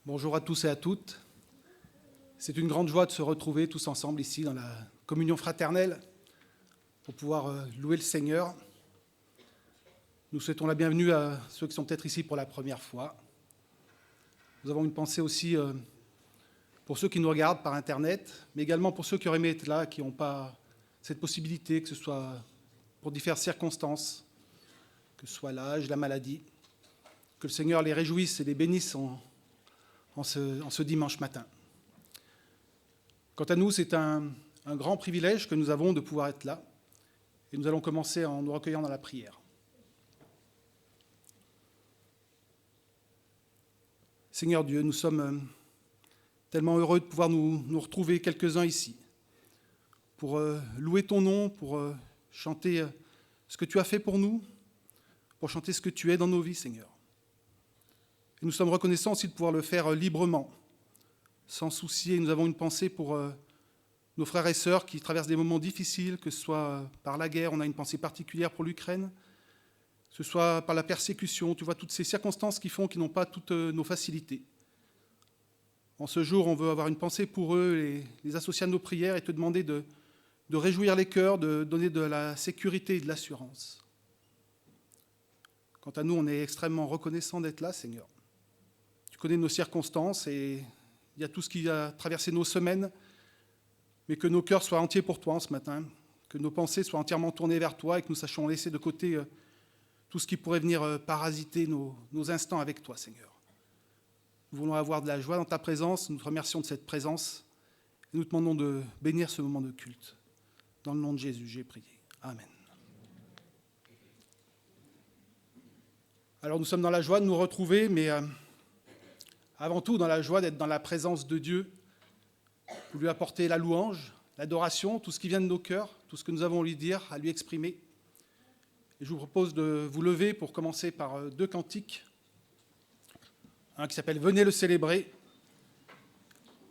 Bonjour à tous et à toutes. C'est une grande joie de se retrouver tous ensemble ici dans la communion fraternelle pour pouvoir louer le Seigneur. Nous souhaitons la bienvenue à ceux qui sont peut-être ici pour la première fois. Nous avons une pensée aussi pour ceux qui nous regardent par Internet, mais également pour ceux qui auraient aimé être là, qui n'ont pas cette possibilité, que ce soit pour diverses circonstances, que ce soit l'âge, la maladie. Que le Seigneur les réjouisse et les bénisse en ce dimanche matin. Quant à nous, c'est un grand privilège que nous avons de pouvoir être là. Et nous allons commencer en nous recueillant dans la prière. Seigneur Dieu, nous sommes tellement heureux de pouvoir nous retrouver quelques-uns ici pour louer ton nom, pour chanter ce que tu as fait pour nous, pour chanter ce que tu es dans nos vies, Seigneur. Et nous sommes reconnaissants aussi de pouvoir le faire librement, sans souci. Nous avons une pensée pour nos frères et sœurs qui traversent des moments difficiles, que ce soit par la guerre, on a une pensée particulière pour l'Ukraine, que ce soit par la persécution, tu vois, toutes ces circonstances qui font qu'ils n'ont pas toutes nos facilités. En ce jour, on veut avoir une pensée pour eux, les associer à nos prières et te demander de réjouir les cœurs, de donner de la sécurité et de l'assurance. Quant à nous, on est extrêmement reconnaissants d'être là, Seigneur. Tu connais nos circonstances et il y a tout ce qui a traversé nos semaines, mais que nos cœurs soient entiers pour toi en ce matin, que nos pensées soient entièrement tournées vers toi et que nous sachions laisser de côté tout ce qui pourrait venir parasiter nos instants avec toi, Seigneur. Nous voulons avoir de la joie dans ta présence, nous te remercions de cette présence et nous te demandons de bénir ce moment de culte. Dans le nom de Jésus, j'ai prié. Amen. Alors nous sommes dans la joie de nous retrouver, mais avant tout dans la joie d'être dans la présence de Dieu, pour lui apporter la louange, l'adoration, tout ce qui vient de nos cœurs, tout ce que nous avons à lui dire, à lui exprimer. Et je vous propose de vous lever pour commencer par deux cantiques. Un qui s'appelle « Venez le célébrer »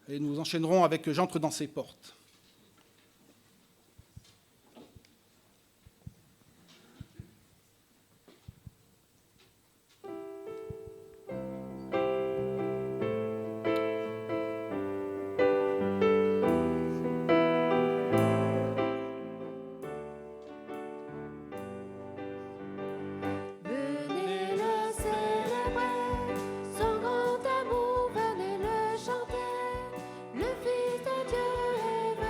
et nous enchaînerons avec « J'entre dans ses portes ». Son grand amour, venez le chanter. Le Fils de Dieu est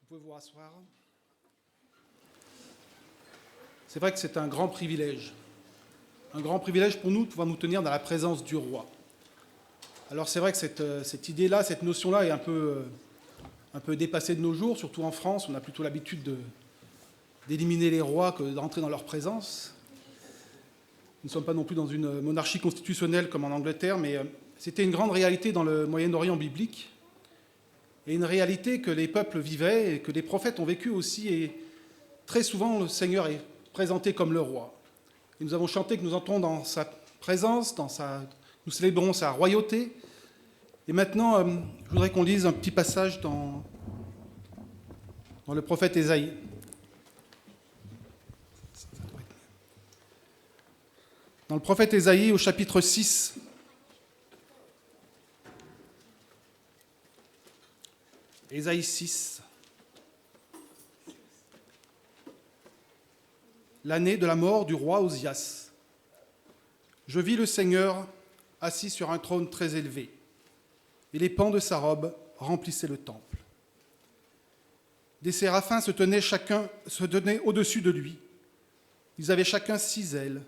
Vous pouvez vous rasseoir. C'est vrai que c'est un grand privilège pour nous de pouvoir nous tenir dans la présence du roi. Alors c'est vrai que cette idée-là, cette notion-là est un peu dépassée de nos jours, surtout en France. On a plutôt l'habitude d'éliminer les rois que d'entrer dans leur présence. Nous ne sommes pas non plus dans une monarchie constitutionnelle comme en Angleterre, mais c'était une grande réalité dans le Moyen-Orient biblique, et une réalité que les peuples vivaient et que les prophètes ont vécu aussi. Et très souvent, le Seigneur est présenté comme le roi. Et nous avons chanté que nous entrons dans sa présence, nous célébrons sa royauté. Et maintenant, je voudrais qu'on lise un petit passage dans le prophète Ésaïe. Dans le prophète Ésaïe, au chapitre 6, Ésaïe 6, l'année de la mort du roi Osias. Je vis le Seigneur assis sur un trône très élevé, et les pans de sa robe remplissaient le temple. Des séraphins se tenaient au-dessus de lui. Ils avaient chacun 6 ailes,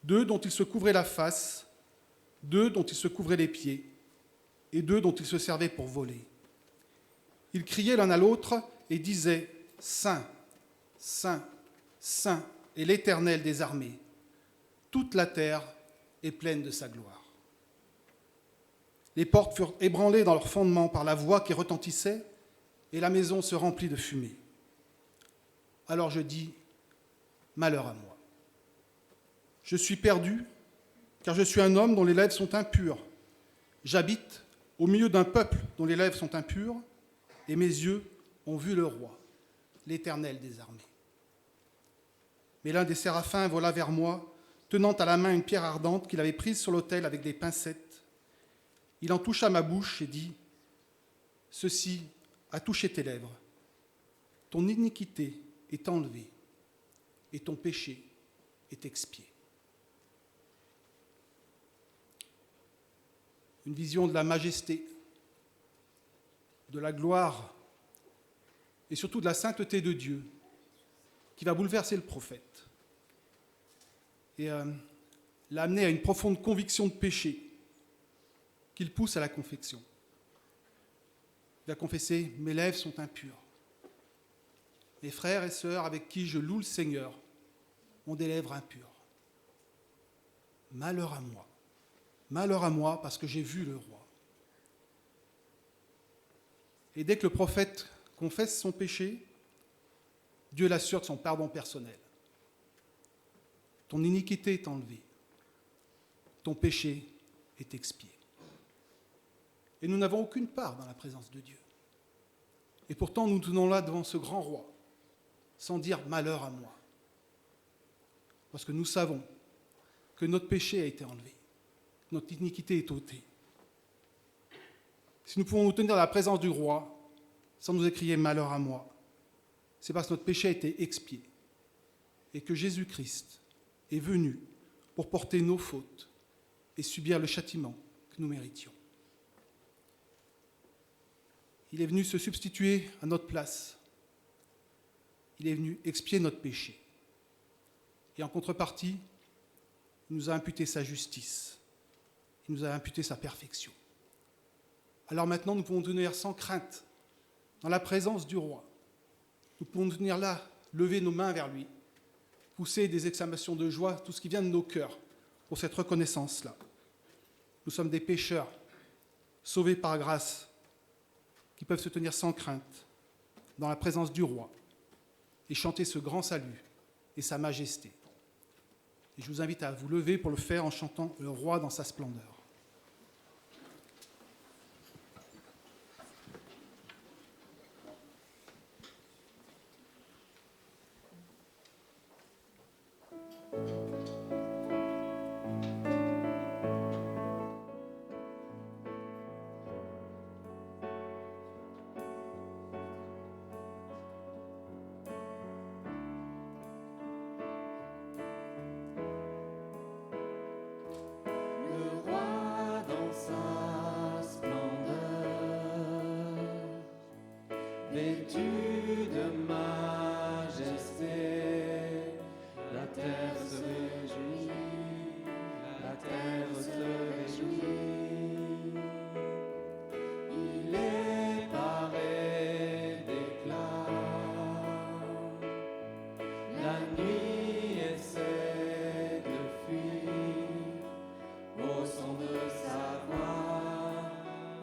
2 dont ils se couvraient la face, 2 dont ils se couvraient les pieds, et 2 dont ils se servaient pour voler. Ils criaient l'un à l'autre et disaient « Saint, Saint, Saint est l'Éternel des armées. Toute la terre est pleine de sa gloire. » Les portes furent ébranlées dans leur fondement par la voix qui retentissait, et la maison se remplit de fumée. Alors je dis « Malheur à moi. Je suis perdu, car je suis un homme dont les lèvres sont impures. J'habite au milieu d'un peuple dont les lèvres sont impures, et mes yeux ont vu le roi, l'Éternel des armées. » Mais l'un des séraphins vola vers moi, tenant à la main une pierre ardente qu'il avait prise sur l'autel avec des pincettes. Il en toucha ma bouche et dit « Ceci a touché tes lèvres. Ton iniquité est enlevée et ton péché est expié. » Une vision de la majesté, de la gloire et surtout de la sainteté de Dieu qui va bouleverser le prophète et l'a amené à une profonde conviction de péché qu'il pousse à la confession. Il va confesser « Mes lèvres sont impures. Mes frères et sœurs avec qui je loue le Seigneur ont des lèvres impures. Malheur à moi parce que j'ai vu le roi. » Et dès que le prophète confesse son péché, Dieu l'assure de son pardon personnel. Ton iniquité est enlevée, ton péché est expié. Et nous n'avons aucune part dans la présence de Dieu. Et pourtant, nous tenons là devant ce grand roi, sans dire malheur à moi. Parce que nous savons que notre péché a été enlevé, notre iniquité est ôtée. Si nous pouvons nous tenir dans la présence du roi, sans nous écrier malheur à moi, c'est parce que notre péché a été expié et que Jésus-Christ est venu pour porter nos fautes et subir le châtiment que nous méritions. Il est venu se substituer à notre place. Il est venu expier notre péché. Et en contrepartie, il nous a imputé sa justice. Il nous a imputé sa perfection. Alors maintenant, nous pouvons tenir sans crainte dans la présence du roi. Nous pouvons venir là, lever nos mains vers lui, pousser des exclamations de joie, tout ce qui vient de nos cœurs, pour cette reconnaissance-là. Nous sommes des pécheurs, sauvés par grâce, qui peuvent se tenir sans crainte dans la présence du roi et chanter ce grand salut et sa majesté. Et je vous invite à vous lever pour le faire en chantant le roi dans sa splendeur. Le roi vêtu de majesté. La terre se réjouit, la terre se réjouit. Il est paré d'éclat. La nuit essaie de fuir au son de sa voix,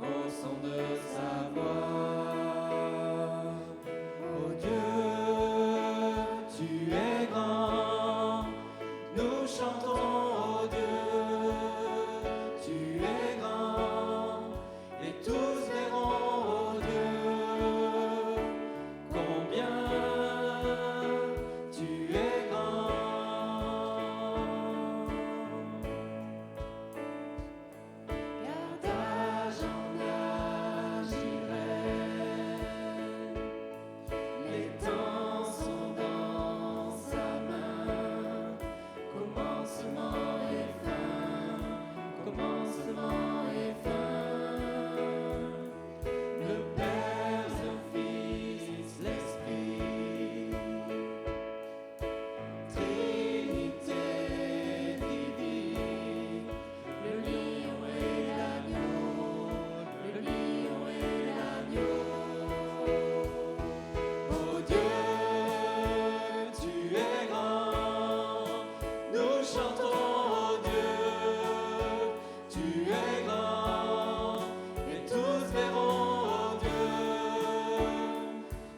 au son de sa voix. Oh Dieu, tu es grand, nous chantons, oh Dieu, tu es grand, et tous verront, oh Dieu, combien tu es grand. Car d'âge en âge j'irai, les temps sont dans sa main, commencement et fin, commencement et fin. Le Père, le Fils, l'Esprit, Trinité divine, le lion et l'agneau, le lion et l'agneau. Oh Dieu, tu es grand, nous chantons, oh Dieu, tu es grand, et tous verront, oh Dieu,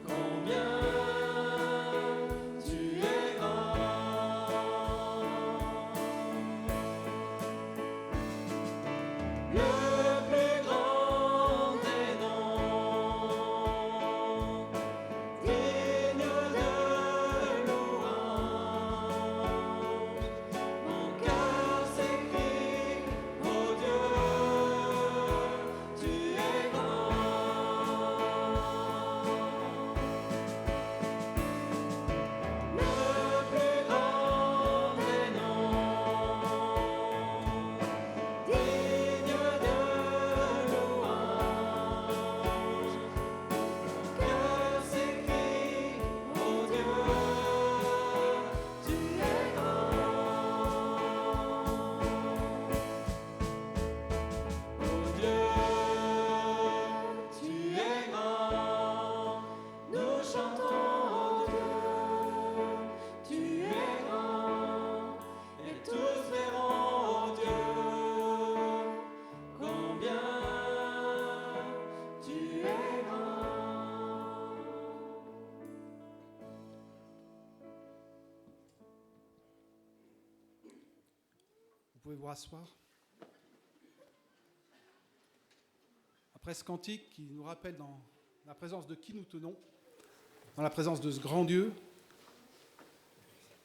combien tu es grand. Le plus grand des noms, digne de louange, mon cœur s'écrie, oh Dieu, tu es grand. Le plus grand des noms, digne de louange, mon cœur s'écrie, oh Dieu, tu es grand. Oh Dieu, tu es grand, nous chantons, oh Dieu, tu es grand, et tous verront, oh Dieu, combien tu es grand. Vous pouvez vous rasseoir. Après ce cantique qui nous rappelle dans la présence de qui nous tenons, dans la présence de ce grand Dieu,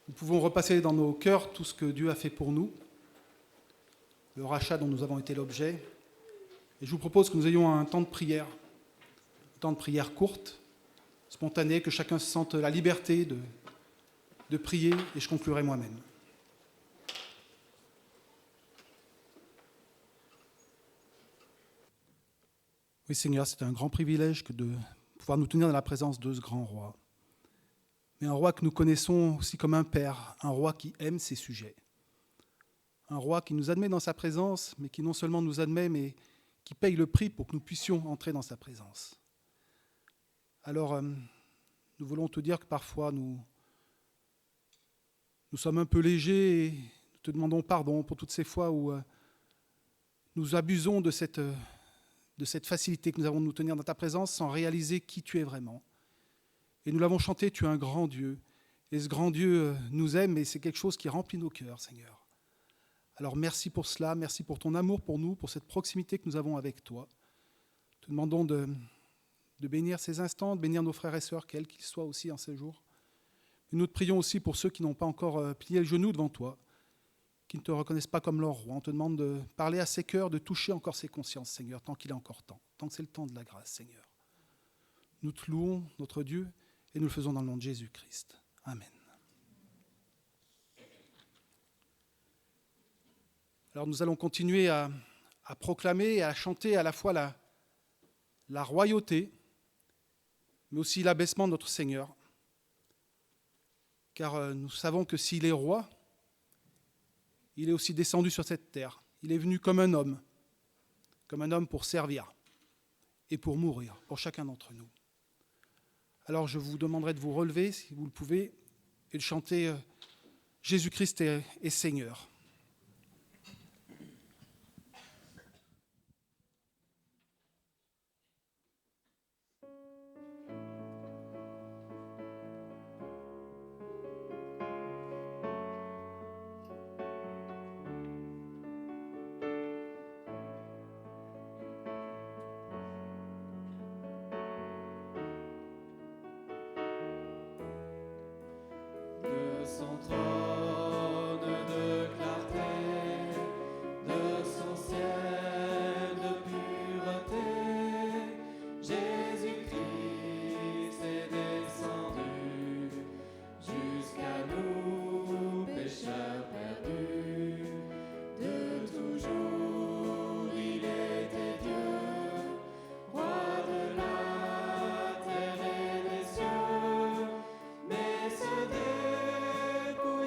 nous pouvons repasser dans nos cœurs tout ce que Dieu a fait pour nous, le rachat dont nous avons été l'objet. Et je vous propose que nous ayons un temps de prière courte, spontanée, que chacun se sente la liberté de prier, et je conclurai moi-même. Oui, Seigneur, c'est un grand privilège que de pouvoir nous tenir dans la présence de ce grand roi. Mais un roi que nous connaissons aussi comme un père, un roi qui aime ses sujets. Un roi qui nous admet dans sa présence, mais qui non seulement nous admet, mais qui paye le prix pour que nous puissions entrer dans sa présence. Alors, nous voulons te dire que parfois nous sommes un peu légers et nous te demandons pardon pour toutes ces fois où nous abusons de cette facilité que nous avons de nous tenir dans ta présence sans réaliser qui tu es vraiment. Et nous l'avons chanté, tu es un grand Dieu. Et ce grand Dieu nous aime et c'est quelque chose qui remplit nos cœurs, Seigneur. Alors merci pour cela, merci pour ton amour pour nous, pour cette proximité que nous avons avec toi. Te demandons de bénir ces instants, de bénir nos frères et sœurs, quels qu'ils soient aussi en ces jours. Et nous te prions aussi pour ceux qui n'ont pas encore plié le genou devant toi, qui ne te reconnaissent pas comme leur roi. On te demande de parler à ces cœurs, de toucher encore ces consciences, Seigneur, tant qu'il est encore temps, tant que c'est le temps de la grâce, Seigneur. Nous te louons, notre Dieu, et nous le faisons dans le nom de Jésus-Christ. Amen. Alors nous allons continuer à proclamer et à chanter à la fois la royauté, mais aussi l'abaissement de notre Seigneur. Car nous savons que s'il est roi, il est aussi descendu sur cette terre. Il est venu comme un homme pour servir et pour mourir pour chacun d'entre nous. Alors je vous demanderai de vous relever, si vous le pouvez, et de chanter Jésus-Christ est Seigneur. De son trône de clarté, de son ciel de pureté, Jésus-Christ est descendu jusqu'à nous, pécheurs perdus. De toujours il était Dieu, roi de la terre et des cieux, mais se dépouilla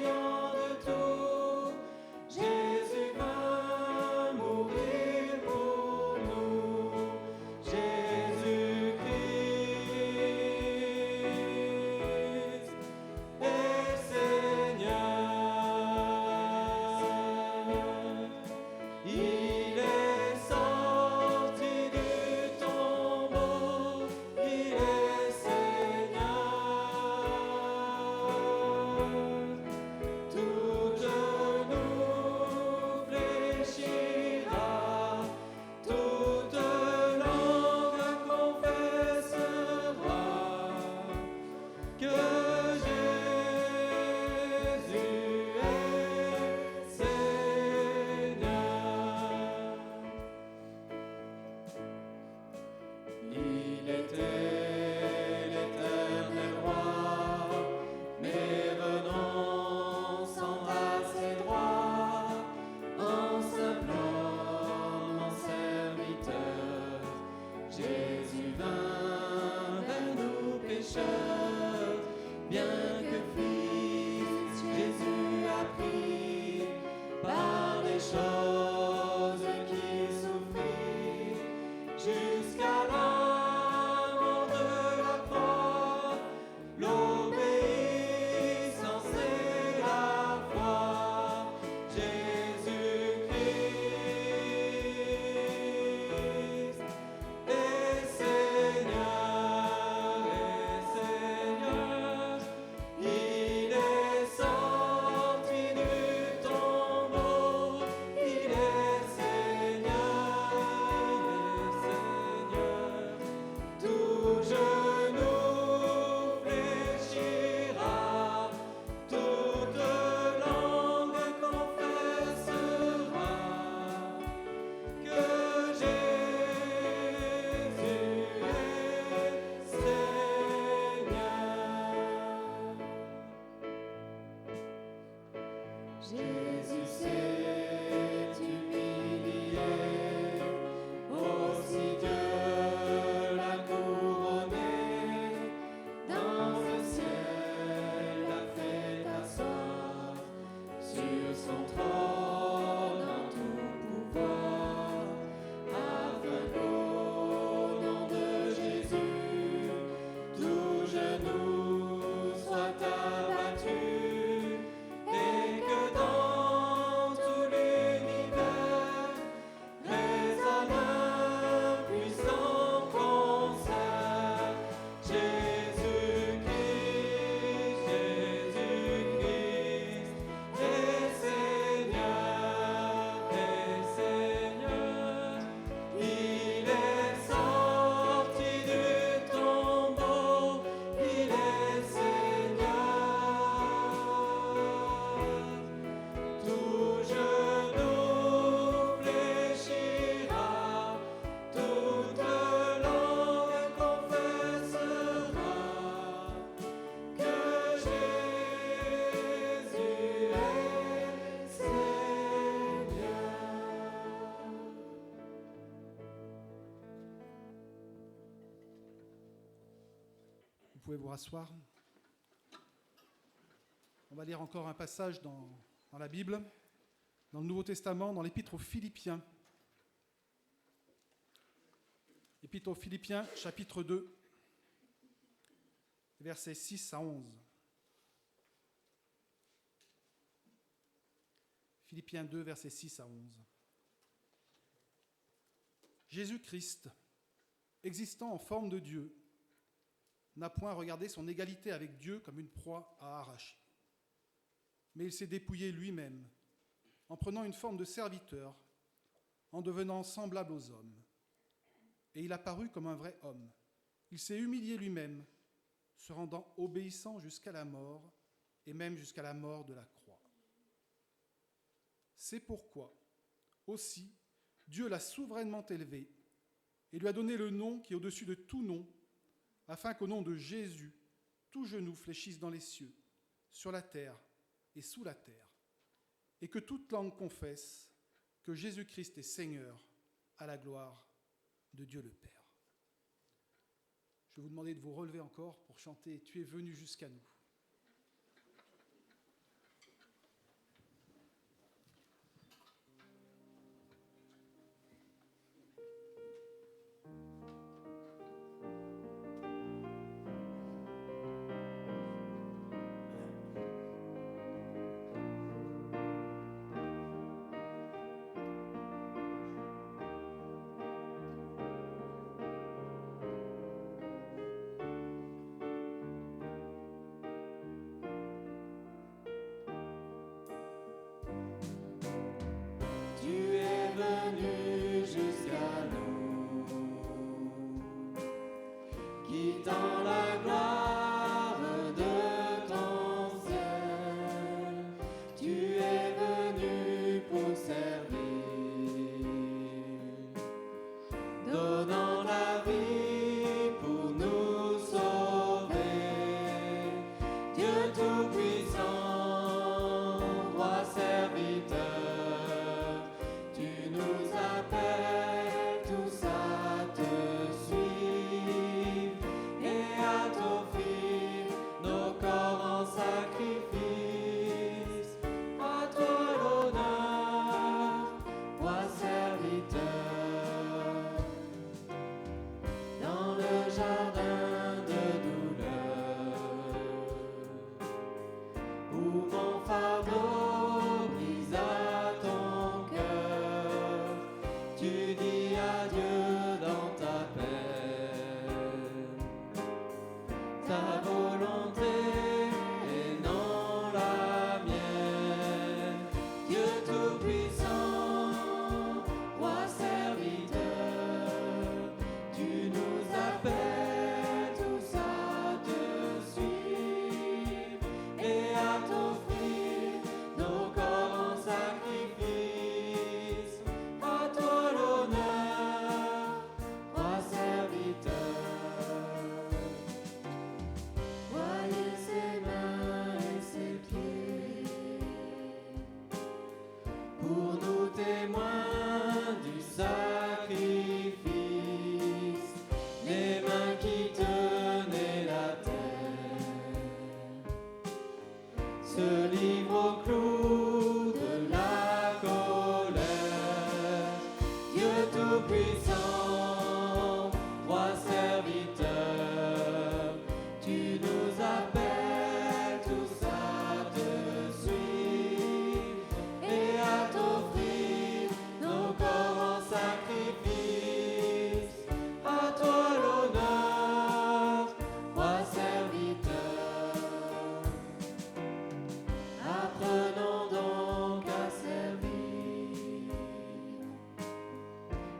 pouvez vous rasseoir. On va lire encore un passage dans la Bible, dans le Nouveau Testament, dans l'Épître aux Philippiens. Épître aux Philippiens, chapitre 2, versets 6 à 11. Philippiens 2, versets 6 à 11. Jésus-Christ, existant en forme de Dieu, n'a point regardé son égalité avec Dieu comme une proie à arracher. Mais il s'est dépouillé lui-même, en prenant une forme de serviteur, en devenant semblable aux hommes. Et il apparut comme un vrai homme. Il s'est humilié lui-même, se rendant obéissant jusqu'à la mort, et même jusqu'à la mort de la croix. C'est pourquoi, aussi, Dieu l'a souverainement élevé et lui a donné le nom qui est au-dessus de tout nom, afin qu'au nom de Jésus, tout genou fléchisse dans les cieux, sur la terre et sous la terre, et que toute langue confesse que Jésus-Christ est Seigneur, à la gloire de Dieu le Père. Je vais vous demander de vous relever encore pour chanter « Tu es venu jusqu'à nous ». Tu es venu jusqu'à nous, quittant la gloire de ton ciel. Tu es venu pour servir, donnant la vie pour nous sauver. Dieu Tout-Puissant, roi serviteur, tu nous appelles tous à te suivre et à t'offrir nos corps en sacrifice. À toi l'honneur, roi serviteur. Dans le jardin de douleur, où mon fardeau brise à ton cœur, tu dis adieu dans ta peine. Ta volonté et non la mienne. Dieu Tout-Puissant, roi serviteur, tu nous appelles tous à te suivre et à t'offrir nos corps en sacrifice. À toi l'honneur, roi serviteur. Voyez ses mains et ses pieds, pour nous témoins du sacrifice, les mains qui tenaient la terre se livrent au clou de la colère. Dieu Tout-Puissant, roi serviteur, tu nous appelles tous à te suivre et à t'offrir nos corps en sacrifice. À toi l'honneur, roi serviteur. Apprenons donc à servir,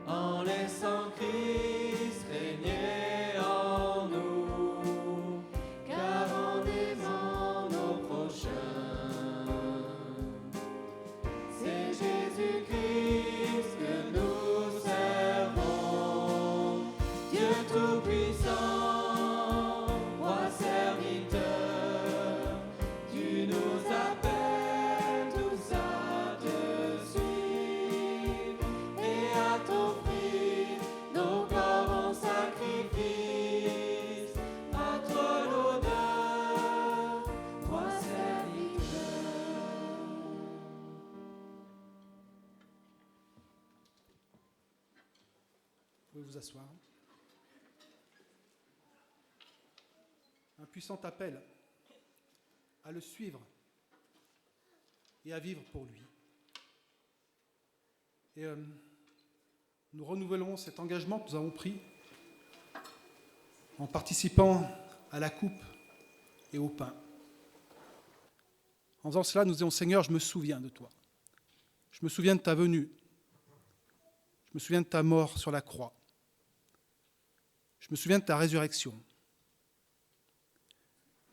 en laissant Christ régner en nous, car en aimant nos prochains, c'est Jésus-Christ que nous servons. Dieu Tout-Puissant, roi serviteur, tu nous appelles tous à te suivre et à t'offrir pouvez vous asseoir. Un puissant appel à le suivre et à vivre pour lui. Et nous renouvelons cet engagement que nous avons pris en participant à la coupe et au pain. En faisant cela, nous disons, Seigneur, je me souviens de toi. Je me souviens de ta venue. Je me souviens de ta mort sur la croix. Je me souviens de ta résurrection.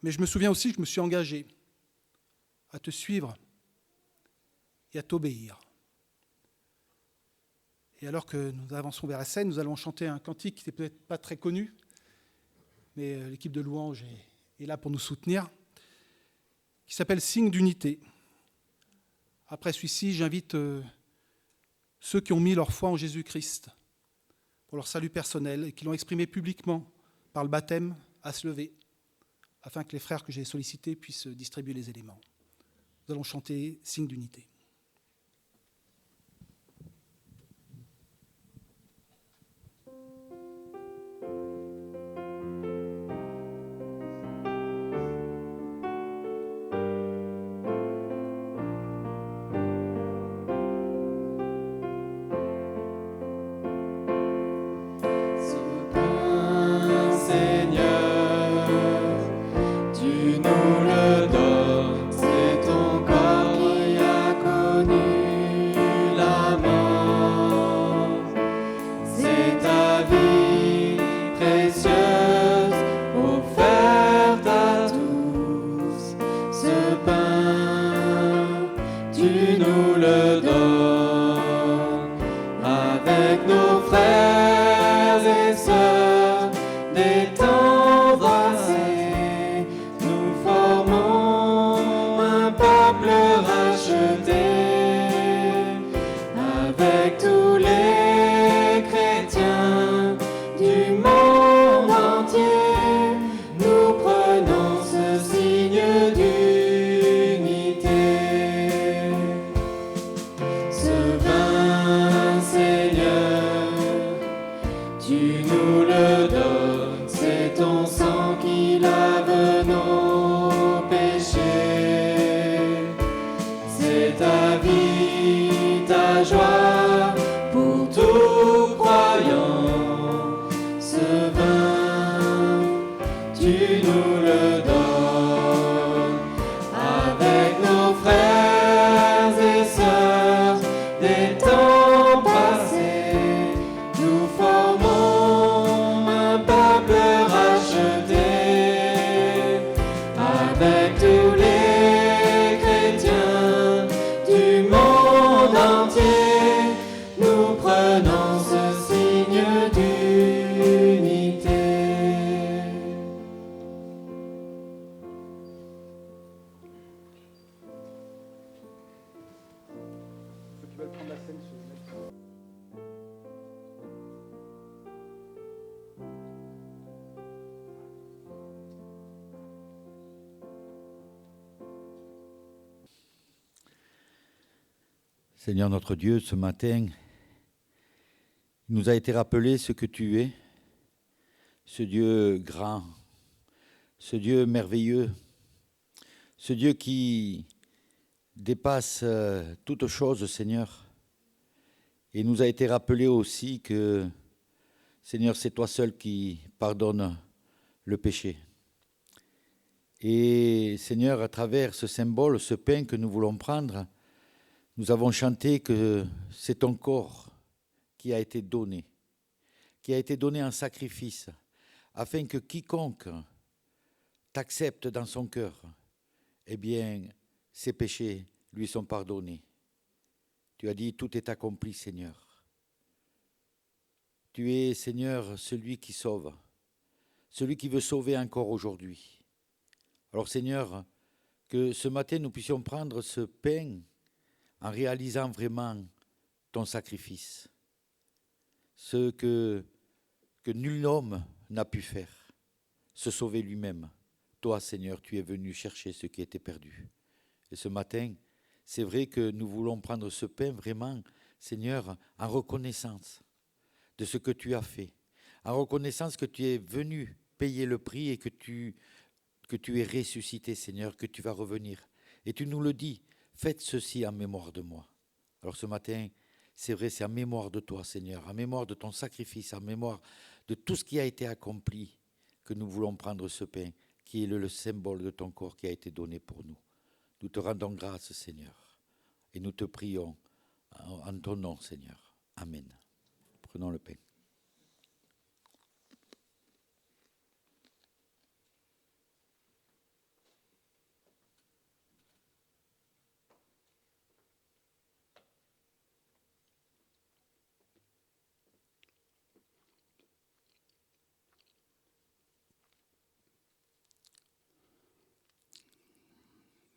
Mais je me souviens aussi que je me suis engagé à te suivre et à t'obéir. Et alors que nous avançons vers la scène, nous allons chanter un cantique qui n'est peut-être pas très connu, mais l'équipe de louange est là pour nous soutenir, qui s'appelle « Signe d'unité ». Après celui-ci, j'invite ceux qui ont mis leur foi en Jésus-Christ pour leur salut personnel et qui l'ont exprimé publiquement par le baptême à se lever, afin que les frères que j'ai sollicités puissent distribuer les éléments. Nous allons chanter « Signe d'unité ». Seigneur notre Dieu, ce matin, il nous a été rappelé ce que tu es, ce Dieu grand, ce Dieu merveilleux, ce Dieu qui dépasse toute chose, Seigneur. Et il nous a été rappelé aussi que, Seigneur, c'est toi seul qui pardonne le péché. Et Seigneur, à travers ce symbole, ce pain que nous voulons prendre, nous avons chanté que c'est ton corps qui a été donné en sacrifice, afin que quiconque t'accepte dans son cœur, eh bien, ses péchés lui sont pardonnés. Tu as dit, tout est accompli, Seigneur. Tu es, Seigneur, celui qui sauve, celui qui veut sauver encore aujourd'hui. Alors, Seigneur, que ce matin, nous puissions prendre ce pain en réalisant vraiment ton sacrifice, ce que nul homme n'a pu faire, se sauver lui-même. Toi, Seigneur, tu es venu chercher ce qui était perdu. Et ce matin, c'est vrai que nous voulons prendre ce pain vraiment, Seigneur, en reconnaissance de ce que tu as fait, en reconnaissance que tu es venu payer le prix et que tu es ressuscité, Seigneur, que tu vas revenir. Et tu nous le dis, faites ceci en mémoire de moi. Alors ce matin, c'est vrai, c'est en mémoire de toi, Seigneur, en mémoire de ton sacrifice, en mémoire de tout ce qui a été accompli, que nous voulons prendre ce pain, qui est le symbole de ton corps qui a été donné pour nous. Nous te rendons grâce, Seigneur, et nous te prions en ton nom, Seigneur. Amen. Prenons le pain.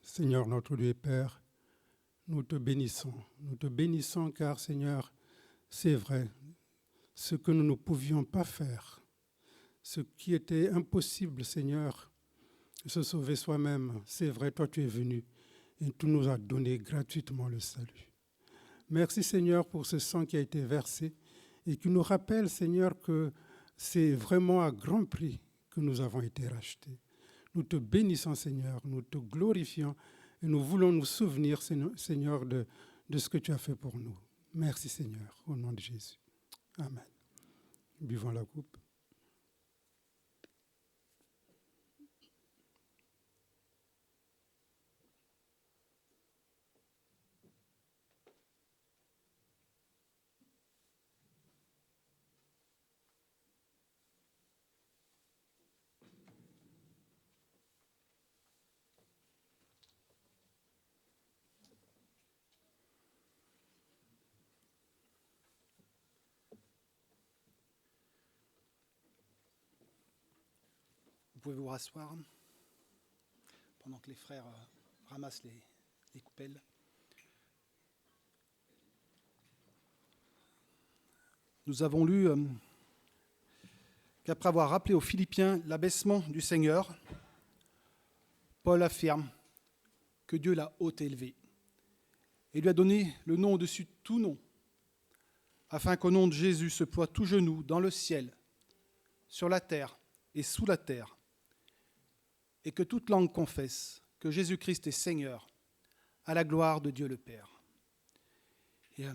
Seigneur notre Dieu et Père, nous te bénissons. Nous te bénissons car, Seigneur, c'est vrai, ce que nous ne pouvions pas faire, ce qui était impossible, Seigneur, se sauver soi-même, c'est vrai, toi tu es venu et tu nous as donné gratuitement le salut. Merci, Seigneur, pour ce sang qui a été versé et qui nous rappelle, Seigneur, que c'est vraiment à grand prix que nous avons été rachetés. Nous te bénissons, Seigneur, nous te glorifions et nous voulons nous souvenir, Seigneur, de ce que tu as fait pour nous. Merci, Seigneur, au nom de Jésus. Amen. Buvons la coupe. Vous pouvez vous rasseoir pendant que les frères ramassent les coupelles. Nous avons lu qu'après avoir rappelé aux Philippiens l'abaissement du Seigneur, Paul affirme que Dieu l'a haut élevé et lui a donné le nom au-dessus de tout nom, afin qu'au nom de Jésus se ploie tout genou dans le ciel, sur la terre et sous la terre, et que toute langue confesse que Jésus-Christ est Seigneur, à la gloire de Dieu le Père. Et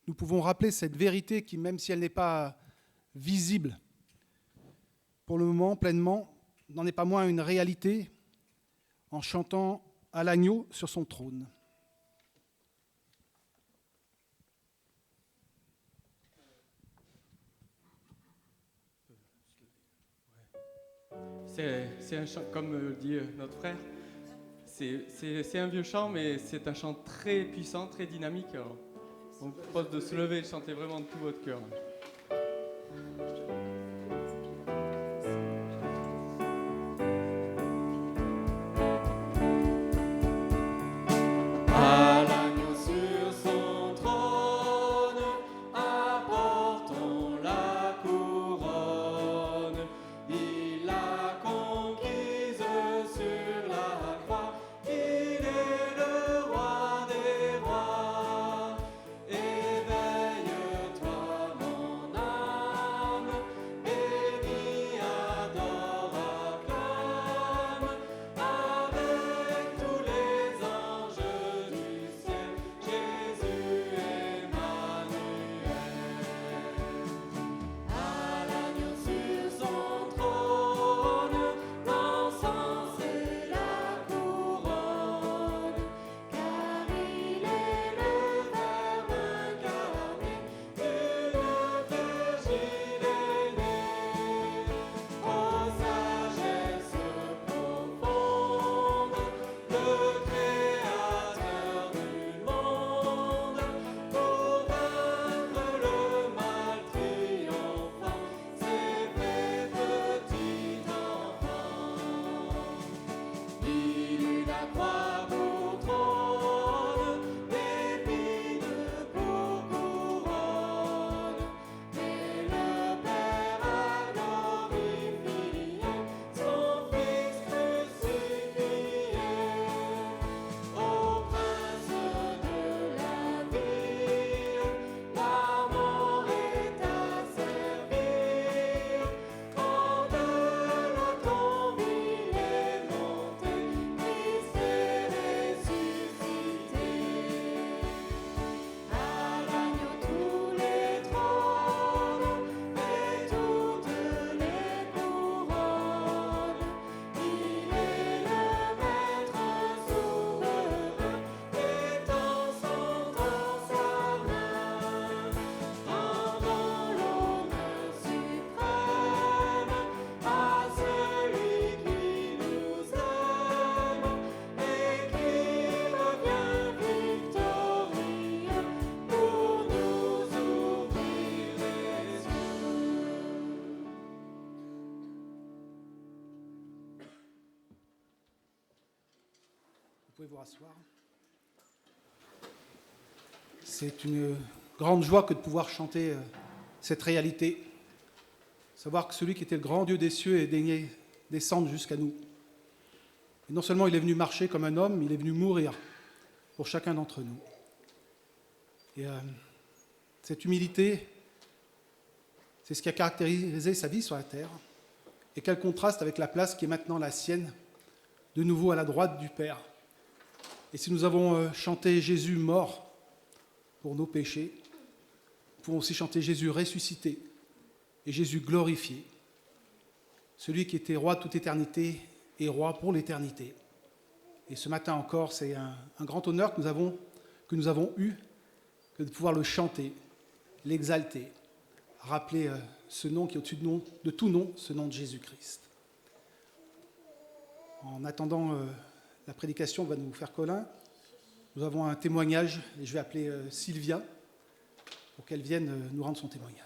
nous pouvons rappeler cette vérité qui, même si elle n'est pas visible pour le moment pleinement, n'en est pas moins une réalité en chantant à l'agneau sur son trône. C'est un chant, comme dit notre frère, c'est un vieux chant, mais c'est un chant très puissant, très dynamique. Alors, on vous propose de se lever et de chanter vraiment de tout votre cœur. À l'agneau sur son trône, apportons la couronne. Il a conquise sur la croix. Il est le roi des rois. Éveille-toi, mon pouvez vous rasseoir. C'est une grande joie que de pouvoir chanter cette réalité. Savoir que celui qui était le grand Dieu des cieux est daigné descendre jusqu'à nous. Et non seulement il est venu marcher comme un homme, il est venu mourir pour chacun d'entre nous. Et cette humilité, c'est ce qui a caractérisé sa vie sur la terre. Et quel contraste avec la place qui est maintenant la sienne, de nouveau à la droite du Père. Et si nous avons chanté Jésus mort pour nos péchés, nous pouvons aussi chanter Jésus ressuscité et Jésus glorifié. Celui qui était roi de toute éternité est roi pour l'éternité. Et ce matin encore, c'est un grand honneur que nous avons eu, que de pouvoir le chanter, l'exalter, rappeler ce nom qui est au-dessus de tout nom, ce nom de Jésus-Christ. En attendant la prédication que va nous faire Colin, nous avons un témoignage, et je vais appeler Sylvia pour qu'elle vienne nous rendre son témoignage.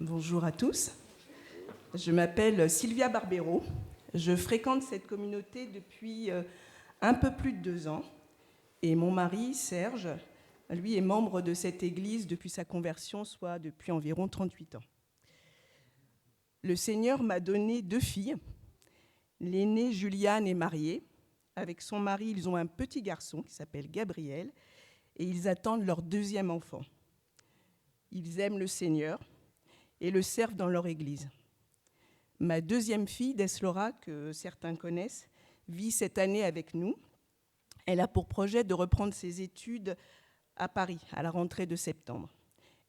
Bonjour à tous. Je m'appelle Sylvia Barbero. Je fréquente cette communauté depuis un peu plus de 2 ans. Et mon mari, Serge, lui est membre de cette église depuis sa conversion, soit depuis environ 38 ans. Le Seigneur m'a donné 2 filles. L'aînée, Juliane, est mariée. Avec son mari, ils ont un petit garçon qui s'appelle Gabriel. Et ils attendent leur 2e enfant. Ils aiment le Seigneur et le servent dans leur église. Ma 2e fille, Deslora, que certains connaissent, vit cette année avec nous. Elle a pour projet de reprendre ses études à Paris, à la rentrée de septembre.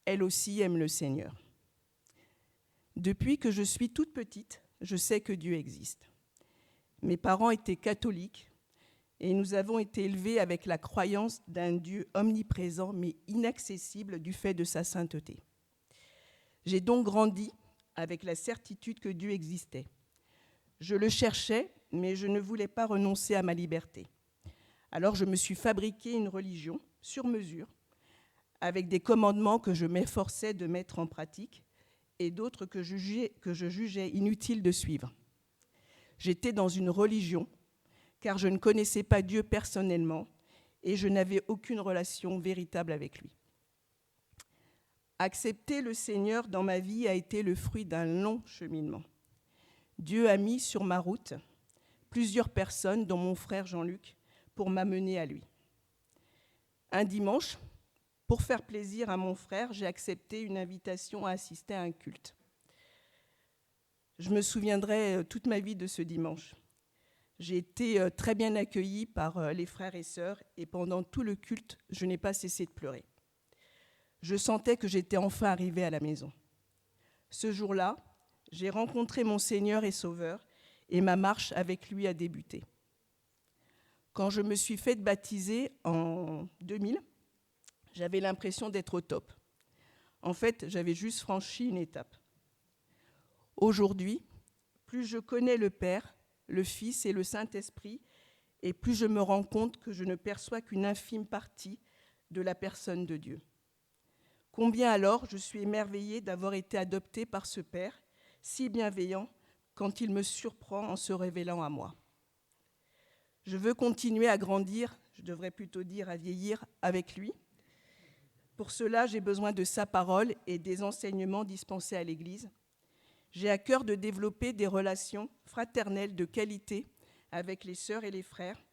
Elle aussi aime le Seigneur. Depuis que je suis toute petite, je sais que Dieu existe. Mes parents étaient catholiques et nous avons été élevés avec la croyance d'un Dieu omniprésent mais inaccessible du fait de sa sainteté. J'ai donc grandi avec la certitude que Dieu existait. Je le cherchais, mais je ne voulais pas renoncer à ma liberté. Alors je me suis fabriqué une religion sur mesure, avec des commandements que je m'efforçais de mettre en pratique et d'autres que je jugeais inutiles de suivre. J'étais dans une religion, car je ne connaissais pas Dieu personnellement et je n'avais aucune relation véritable avec lui. Accepter le Seigneur dans ma vie a été le fruit d'un long cheminement. Dieu a mis sur ma route plusieurs personnes, dont mon frère Jean-Luc, pour m'amener à lui. Un dimanche, pour faire plaisir à mon frère, j'ai accepté une invitation à assister à un culte. Je me souviendrai toute ma vie de ce dimanche. J'ai été très bien accueillie par les frères et sœurs et pendant tout le culte, je n'ai pas cessé de pleurer. Je sentais que j'étais enfin arrivée à la maison. Ce jour-là, j'ai rencontré mon Seigneur et Sauveur et ma marche avec lui a débuté. Quand je me suis faite baptiser en 2000, j'avais l'impression d'être au top. En fait, j'avais juste franchi une étape. Aujourd'hui, plus je connais le Père, le Fils et le Saint-Esprit, et plus je me rends compte que je ne perçois qu'une infime partie de la personne de Dieu. Combien alors je suis émerveillée d'avoir été adoptée par ce Père, si bienveillant quand il me surprend en se révélant à moi. Je veux continuer à grandir, je devrais plutôt dire à vieillir avec lui. Pour cela, j'ai besoin de sa parole et des enseignements dispensés à l'Église. J'ai à cœur de développer des relations fraternelles de qualité avec les sœurs et les frères.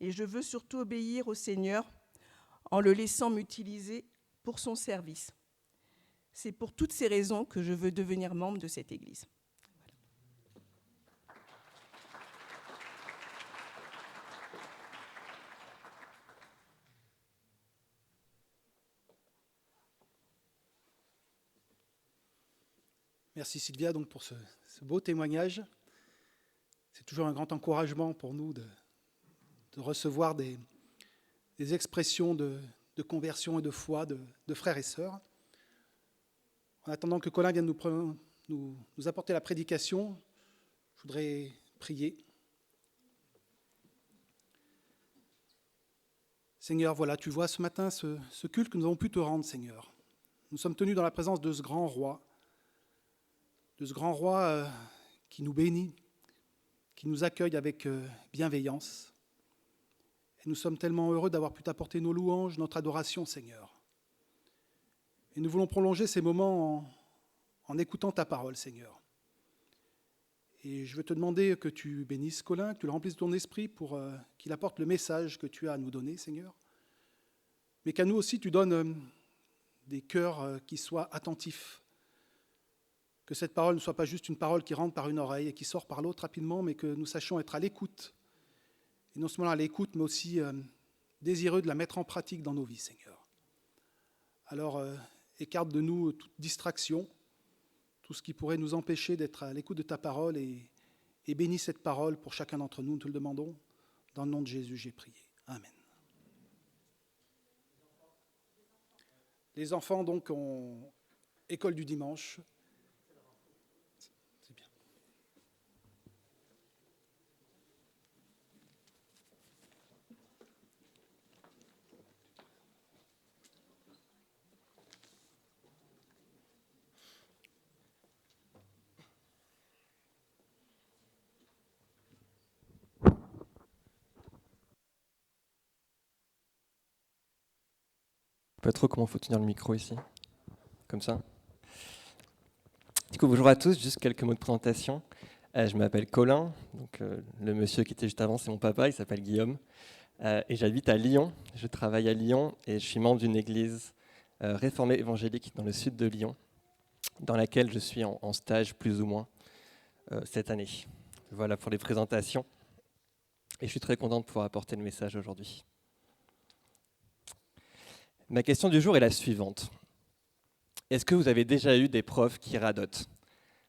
Et je veux surtout obéir au Seigneur en le laissant m'utiliser pour son service. C'est pour toutes ces raisons que je veux devenir membre de cette Église. Merci Sylvia donc pour ce beau témoignage. C'est toujours un grand encouragement pour nous de recevoir des expressions de conversion et de foi de frères et sœurs. En attendant que Colin vienne nous nous apporter la prédication, je voudrais prier. Seigneur, voilà, tu vois ce matin ce culte que nous avons pu te rendre, Seigneur. Nous sommes tenus dans la présence de ce grand roi, qui nous bénit, qui nous accueille avec bienveillance. Et nous sommes tellement heureux d'avoir pu t'apporter nos louanges, notre adoration, Seigneur. Et nous voulons prolonger ces moments en écoutant ta parole, Seigneur. Et je veux te demander que tu bénisses Colin, que tu le remplisses de ton esprit pour qu'il apporte le message que tu as à nous donner, Seigneur. Mais qu'à nous aussi, tu donnes des cœurs qui soient attentifs. Que cette parole ne soit pas juste une parole qui rentre par une oreille et qui sort par l'autre rapidement, mais que nous sachions être à l'écoute. Et non seulement à l'écoute, mais aussi désireux de la mettre en pratique dans nos vies, Seigneur. Alors, écarte de nous toute distraction, tout ce qui pourrait nous empêcher d'être à l'écoute de ta parole et bénis cette parole pour chacun d'entre nous, nous te le demandons. Dans le nom de Jésus, j'ai prié. Amen. Les enfants, donc, ont école du dimanche. C'est bien. Pas trop comment faut tenir le micro ici, comme ça. Du coup, bonjour à tous, juste quelques mots de présentation. Je m'appelle Colin, donc le monsieur qui était juste avant, c'est mon papa, il s'appelle Guillaume. Et j'habite à Lyon, je travaille à Lyon et je suis membre d'une église réformée évangélique dans le sud de Lyon, dans laquelle je suis en stage plus ou moins cette année. Voilà pour les présentations. Et je suis très content de pouvoir apporter le message aujourd'hui. Ma question du jour est la suivante. Est-ce que vous avez déjà eu des profs qui radotent ?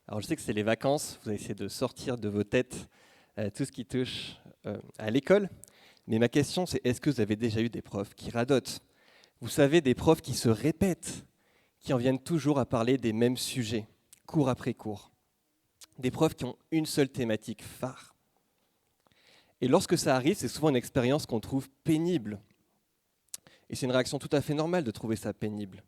Alors je sais que c'est les vacances, vous allez essayer de sortir de vos têtes tout ce qui touche à l'école, mais ma question c'est est-ce que vous avez déjà eu des profs qui radotent ? Vous savez, des profs qui se répètent, qui en viennent toujours à parler des mêmes sujets, cours après cours. Des profs qui ont une seule thématique phare. Et lorsque ça arrive, c'est souvent une expérience qu'on trouve pénible. Et c'est une réaction tout à fait normale de trouver ça pénible.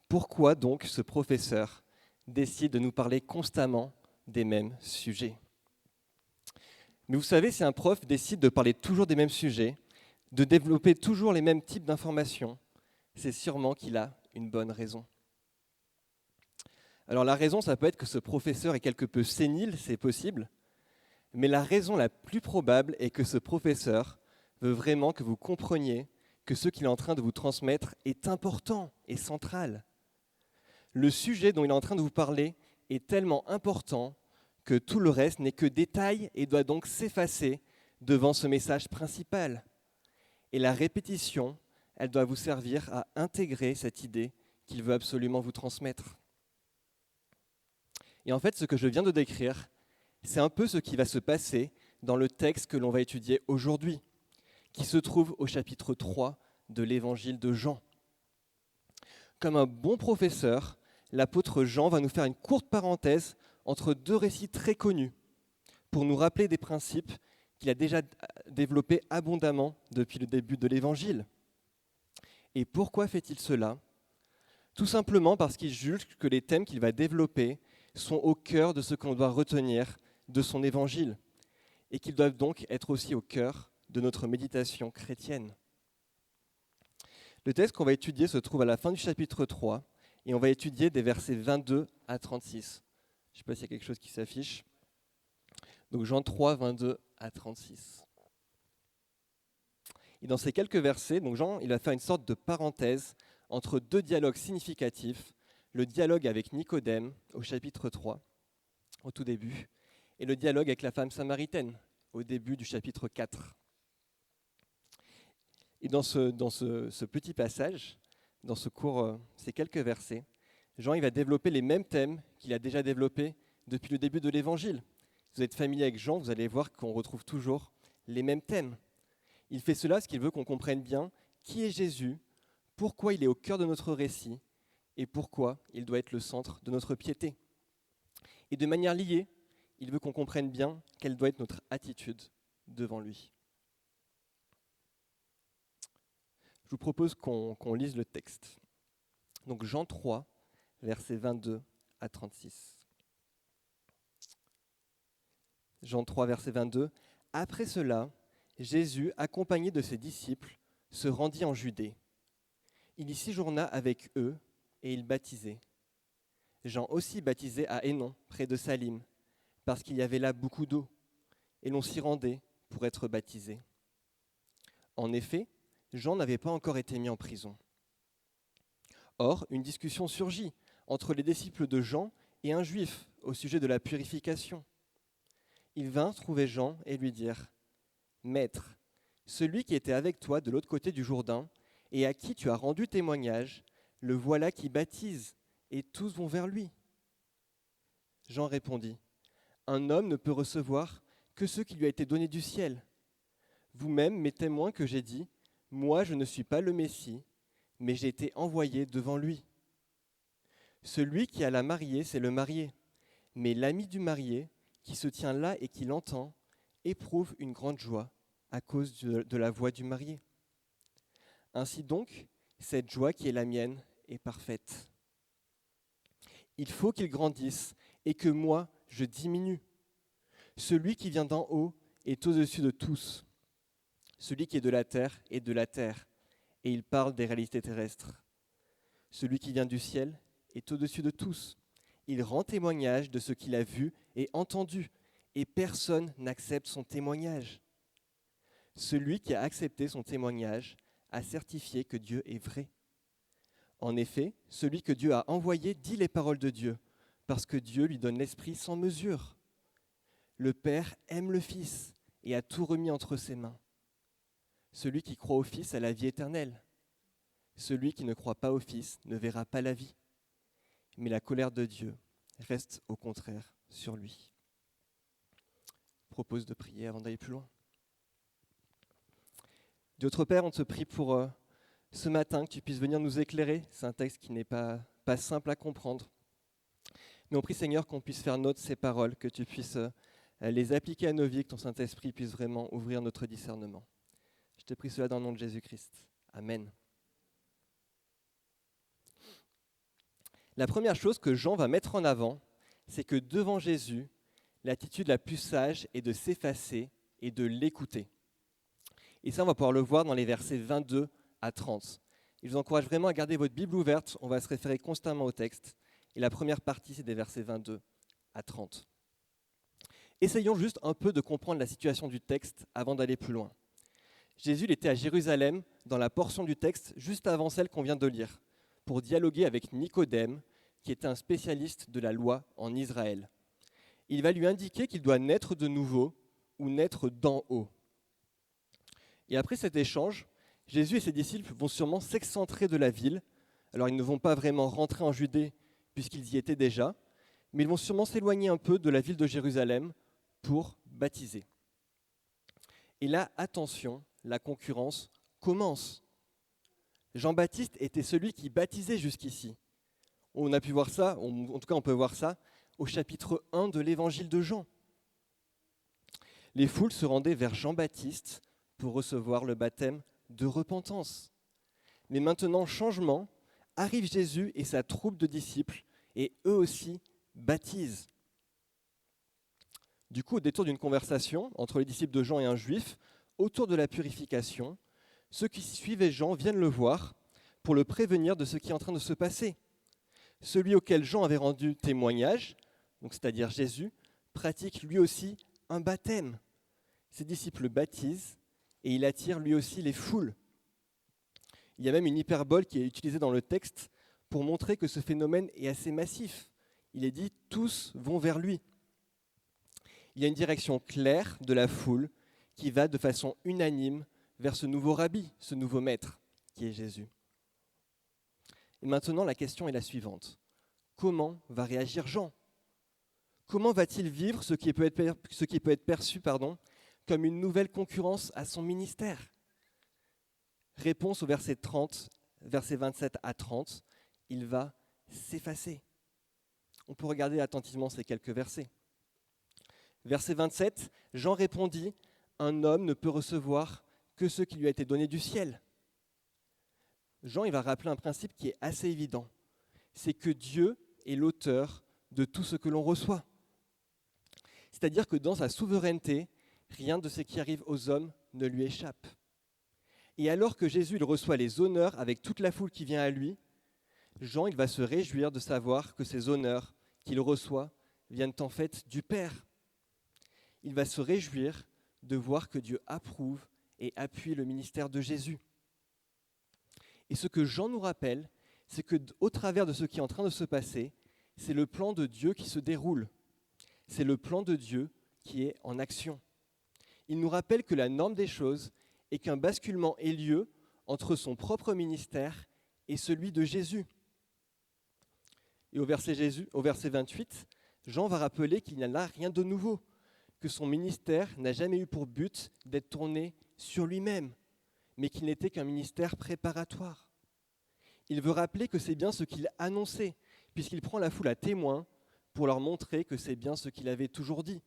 Pourquoi donc ce professeur décide de nous parler constamment des mêmes sujets ? Mais vous savez, si un prof décide de parler toujours des mêmes sujets, de développer toujours les mêmes types d'informations, c'est sûrement qu'il a une bonne raison. Alors la raison, ça peut être que ce professeur est quelque peu sénile, c'est possible, mais la raison la plus probable est que ce professeur veut vraiment que vous compreniez que ce qu'il est en train de vous transmettre est important et central. Le sujet dont il est en train de vous parler est tellement important que tout le reste n'est que détail et doit donc s'effacer devant ce message principal. Et la répétition, elle doit vous servir à intégrer cette idée qu'il veut absolument vous transmettre. Et en fait, ce que je viens de décrire, c'est un peu ce qui va se passer dans le texte que l'on va étudier aujourd'hui, qui se trouve au chapitre 3 de l'évangile de Jean. Comme un bon professeur, l'apôtre Jean va nous faire une courte parenthèse entre deux récits très connus pour nous rappeler des principes qu'il a déjà développés abondamment depuis le début de l'évangile. Et pourquoi fait-il cela ? Tout simplement parce qu'il juge que les thèmes qu'il va développer sont au cœur de ce qu'on doit retenir de son évangile et qu'ils doivent donc être aussi au cœur de notre méditation chrétienne. Le texte qu'on va étudier se trouve à la fin du chapitre 3 et on va étudier des versets 22 à 36. Je ne sais pas s'il y a quelque chose qui s'affiche. Donc Jean 3, 22 à 36. Et dans ces quelques versets, donc Jean il va faire une sorte de parenthèse entre deux dialogues significatifs, le dialogue avec Nicodème au chapitre 3, au tout début, et le dialogue avec la femme samaritaine au début du chapitre 4. Et dans ce petit passage, dans ce court, ces quelques versets, Jean il va développer les mêmes thèmes qu'il a déjà développés depuis le début de l'Évangile. Si vous êtes familier avec Jean, vous allez voir qu'on retrouve toujours les mêmes thèmes. Il fait cela parce qu'il veut qu'on comprenne bien qui est Jésus, pourquoi il est au cœur de notre récit et pourquoi il doit être le centre de notre piété. Et de manière liée, il veut qu'on comprenne bien quelle doit être notre attitude devant lui. Je vous propose qu'on lise le texte. Donc Jean 3, versets 22 à 36. Jean 3, verset 22. Après cela, Jésus, accompagné de ses disciples, se rendit en Judée. Il y séjourna avec eux et il baptisait. Jean aussi baptisait à Hénon, près de Salim, parce qu'il y avait là beaucoup d'eau, et l'on s'y rendait pour être baptisé. En effet, Jean n'avait pas encore été mis en prison. Or, une discussion surgit entre les disciples de Jean et un juif au sujet de la purification. Ils vinrent trouver Jean et lui dirent : « Maître, celui qui était avec toi de l'autre côté du Jourdain et à qui tu as rendu témoignage, le voilà qui baptise, et tous vont vers lui. » Jean répondit : « Un homme ne peut recevoir que ce qui lui a été donné du ciel. Vous-même, mes témoins, que j'ai dit : moi, je ne suis pas le Messie, mais j'ai été envoyé devant lui. Celui qui a la mariée, c'est le marié, mais l'ami du marié, qui se tient là et qui l'entend, éprouve une grande joie à cause de la voix du marié. Ainsi donc, cette joie qui est la mienne est parfaite. Il faut qu'il grandisse et que moi, je diminue. Celui qui vient d'en haut est au-dessus de tous. Celui qui est de la terre est de la terre, et il parle des réalités terrestres. Celui qui vient du ciel est au-dessus de tous. Il rend témoignage de ce qu'il a vu et entendu, et personne n'accepte son témoignage. Celui qui a accepté son témoignage a certifié que Dieu est vrai. En effet, celui que Dieu a envoyé dit les paroles de Dieu, parce que Dieu lui donne l'Esprit sans mesure. Le Père aime le Fils et a tout remis entre ses mains. Celui qui croit au Fils a la vie éternelle. Celui qui ne croit pas au Fils ne verra pas la vie. Mais la colère de Dieu reste au contraire sur lui. Je propose de prier avant d'aller plus loin. Dieu notre Père, on te prie pour ce matin que tu puisses venir nous éclairer. C'est un texte qui n'est pas simple à comprendre. Mais on prie Seigneur qu'on puisse faire nôtre ces paroles, que tu puisses les appliquer à nos vies, que ton Saint-Esprit puisse vraiment ouvrir notre discernement. Je te prie cela dans le nom de Jésus-Christ. Amen. La première chose que Jean va mettre en avant, c'est que devant Jésus, l'attitude la plus sage est de s'effacer et de l'écouter. Et ça, on va pouvoir le voir dans les versets 22 à 30. Je vous encourage vraiment à garder votre Bible ouverte, on va se référer constamment au texte. Et la première partie, c'est des versets 22 à 30. Essayons juste un peu de comprendre la situation du texte avant d'aller plus loin. Jésus il était à Jérusalem, dans la portion du texte juste avant celle qu'on vient de lire, pour dialoguer avec Nicodème, qui était un spécialiste de la loi en Israël. Il va lui indiquer qu'il doit naître de nouveau ou naître d'en haut. Et après cet échange, Jésus et ses disciples vont sûrement s'excentrer de la ville. Alors ils ne vont pas vraiment rentrer en Judée, puisqu'ils y étaient déjà, mais ils vont sûrement s'éloigner un peu de la ville de Jérusalem pour baptiser. Et là, attention, la concurrence commence. Jean-Baptiste était celui qui baptisait jusqu'ici. On a pu voir ça, en tout cas on peut voir ça, au chapitre 1 de l'évangile de Jean. Les foules se rendaient vers Jean-Baptiste pour recevoir le baptême de repentance. Mais maintenant, changement, arrive Jésus et sa troupe de disciples, et eux aussi baptisent. Du coup, au détour d'une conversation entre les disciples de Jean et un juif, autour de la purification, ceux qui suivaient Jean viennent le voir pour le prévenir de ce qui est en train de se passer. Celui auquel Jean avait rendu témoignage, donc c'est-à-dire Jésus, pratique lui aussi un baptême. Ses disciples baptisent et il attire lui aussi les foules. Il y a même une hyperbole qui est utilisée dans le texte pour montrer que ce phénomène est assez massif. Il est dit « tous vont vers lui ». Il y a une direction claire de la foule qui va de façon unanime vers ce nouveau rabbi, ce nouveau maître, qui est Jésus. Et maintenant, la question est la suivante. Comment va réagir Jean ? Comment va-t-il vivre ce qui peut être perçu comme une nouvelle concurrence à son ministère ? Réponse au verset 30, versets 27 à 30, il va s'effacer. On peut regarder attentivement ces quelques versets. Verset 27, Jean répondit, « Un homme ne peut recevoir que ce qui lui a été donné du ciel. » Jean il va rappeler un principe qui est assez évident. C'est que Dieu est l'auteur de tout ce que l'on reçoit. C'est-à-dire que dans sa souveraineté, rien de ce qui arrive aux hommes ne lui échappe. Et alors que Jésus il reçoit les honneurs avec toute la foule qui vient à lui, Jean il va se réjouir de savoir que ces honneurs qu'il reçoit viennent en fait du Père. Il va se réjouir de voir que Dieu approuve et appuie le ministère de Jésus. Et ce que Jean nous rappelle, c'est qu'au travers de ce qui est en train de se passer, c'est le plan de Dieu qui se déroule. C'est le plan de Dieu qui est en action. Il nous rappelle que la norme des choses est qu'un basculement ait lieu entre son propre ministère et celui de Jésus. Et au verset 28, Jean va rappeler qu'il n'y a là rien de nouveau, que son ministère n'a jamais eu pour but d'être tourné sur lui-même, mais qu'il n'était qu'un ministère préparatoire. Il veut rappeler que c'est bien ce qu'il annonçait, puisqu'il prend la foule à témoin pour leur montrer que c'est bien ce qu'il avait toujours dit.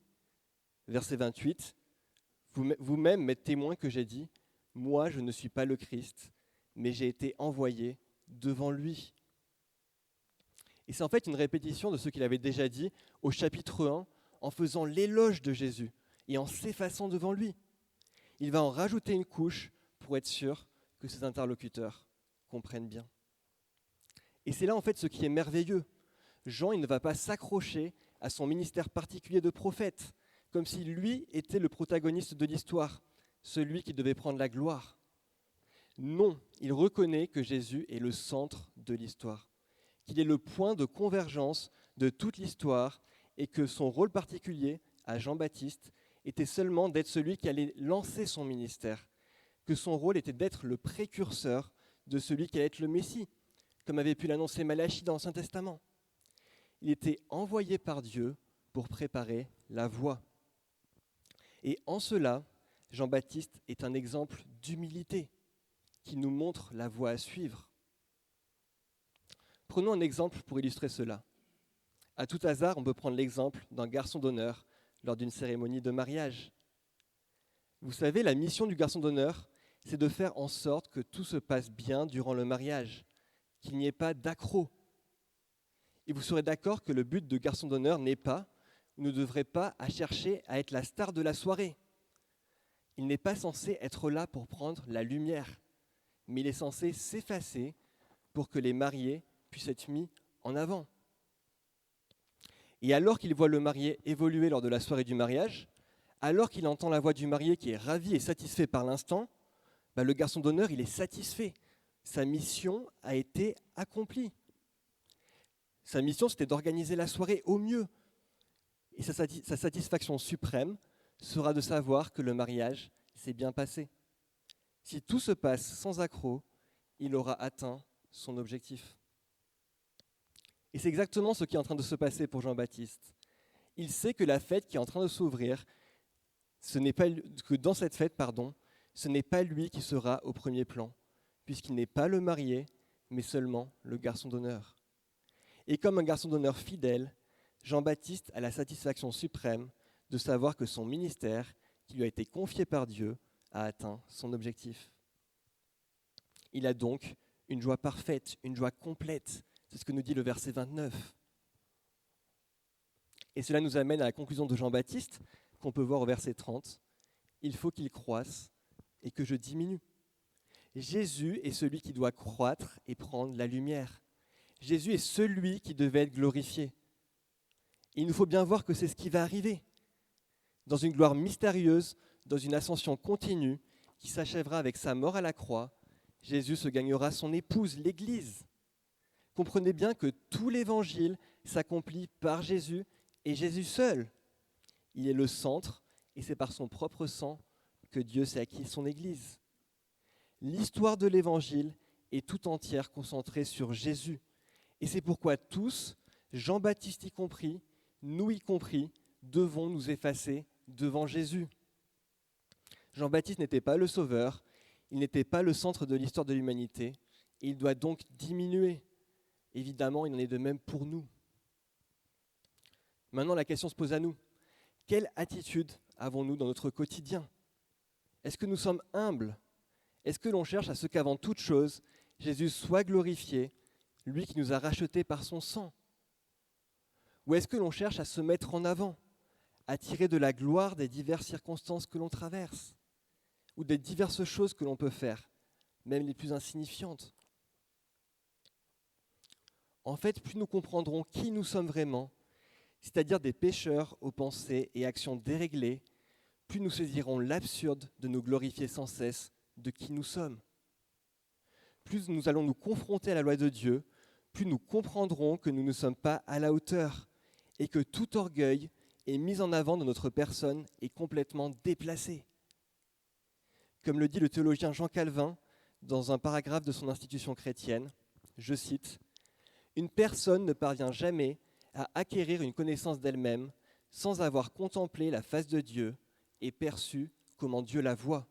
Verset 28, vous-même m'êtes témoin que j'ai dit, « Moi, je ne suis pas le Christ, mais j'ai été envoyé devant lui. » Et c'est en fait une répétition de ce qu'il avait déjà dit au chapitre 1, en faisant l'éloge de Jésus et en s'effaçant devant lui. Il va en rajouter une couche pour être sûr que ses interlocuteurs comprennent bien. Et c'est là en fait ce qui est merveilleux. Jean, il ne va pas s'accrocher à son ministère particulier de prophète, comme si lui était le protagoniste de l'histoire, celui qui devait prendre la gloire. Non, il reconnaît que Jésus est le centre de l'histoire, qu'il est le point de convergence de toute l'histoire et que son rôle particulier à Jean-Baptiste était seulement d'être celui qui allait lancer son ministère, que son rôle était d'être le précurseur de celui qui allait être le Messie, comme avait pu l'annoncer Malachie dans l'Ancien Testament. Il était envoyé par Dieu pour préparer la voie. Et en cela, Jean-Baptiste est un exemple d'humilité qui nous montre la voie à suivre. Prenons un exemple pour illustrer cela. À tout hasard, on peut prendre l'exemple d'un garçon d'honneur lors d'une cérémonie de mariage. Vous savez, la mission du garçon d'honneur, c'est de faire en sorte que tout se passe bien durant le mariage, qu'il n'y ait pas d'accroc. Et vous serez d'accord que le but de garçon d'honneur n'est pas, ou ne devrait pas, à chercher à être la star de la soirée. Il n'est pas censé être là pour prendre la lumière, mais il est censé s'effacer pour que les mariés puissent être mis en avant. Et alors qu'il voit le marié évoluer lors de la soirée du mariage, alors qu'il entend la voix du marié qui est ravi et satisfait par l'instant, le garçon d'honneur, il est satisfait. Sa mission a été accomplie. Sa mission, c'était d'organiser la soirée au mieux. Et sa satisfaction suprême sera de savoir que le mariage s'est bien passé. Si tout se passe sans accroc, il aura atteint son objectif. Et c'est exactement ce qui est en train de se passer pour Jean-Baptiste. Il sait que la fête qui est en train de s'ouvrir, que dans cette fête, ce n'est pas lui qui sera au premier plan, puisqu'il n'est pas le marié, mais seulement le garçon d'honneur. Et comme un garçon d'honneur fidèle, Jean-Baptiste a la satisfaction suprême de savoir que son ministère, qui lui a été confié par Dieu, a atteint son objectif. Il a donc une joie parfaite, une joie complète. C'est ce que nous dit le verset 29. Et cela nous amène à la conclusion de Jean-Baptiste, qu'on peut voir au verset 30. Il faut qu'il croisse et que je diminue. Jésus est celui qui doit croître et prendre la lumière. Jésus est celui qui devait être glorifié. Il nous faut bien voir que c'est ce qui va arriver. Dans une gloire mystérieuse, dans une ascension continue, qui s'achèvera avec sa mort à la croix, Jésus se gagnera son épouse, l'Église. Comprenez bien que tout l'Évangile s'accomplit par Jésus et Jésus seul. Il est le centre et c'est par son propre sang que Dieu s'est acquis son Église. L'histoire de l'Évangile est tout entière concentrée sur Jésus. Et c'est pourquoi tous, Jean-Baptiste y compris, nous y compris, devons nous effacer devant Jésus. Jean-Baptiste n'était pas le sauveur, il n'était pas le centre de l'histoire de l'humanité, et il doit donc diminuer. Évidemment, il en est de même pour nous. Maintenant, la question se pose à nous. Quelle attitude avons-nous dans notre quotidien? Est-ce que nous sommes humbles? Est-ce que l'on cherche à ce qu'avant toute chose, Jésus soit glorifié, lui qui nous a rachetés par son sang? Ou est-ce que l'on cherche à se mettre en avant, à tirer de la gloire des diverses circonstances que l'on traverse, ou des diverses choses que l'on peut faire, même les plus insignifiantes? En fait, plus nous comprendrons qui nous sommes vraiment, c'est-à-dire des pécheurs aux pensées et actions déréglées, plus nous saisirons l'absurde de nous glorifier sans cesse de qui nous sommes. Plus nous allons nous confronter à la loi de Dieu, plus nous comprendrons que nous ne sommes pas à la hauteur et que tout orgueil est mis en avant dans notre personne est complètement déplacé. Comme le dit le théologien Jean Calvin dans un paragraphe de son institution chrétienne, je cite, « Une personne ne parvient jamais à acquérir une connaissance d'elle-même sans avoir contemplé la face de Dieu et perçu comment Dieu la voit.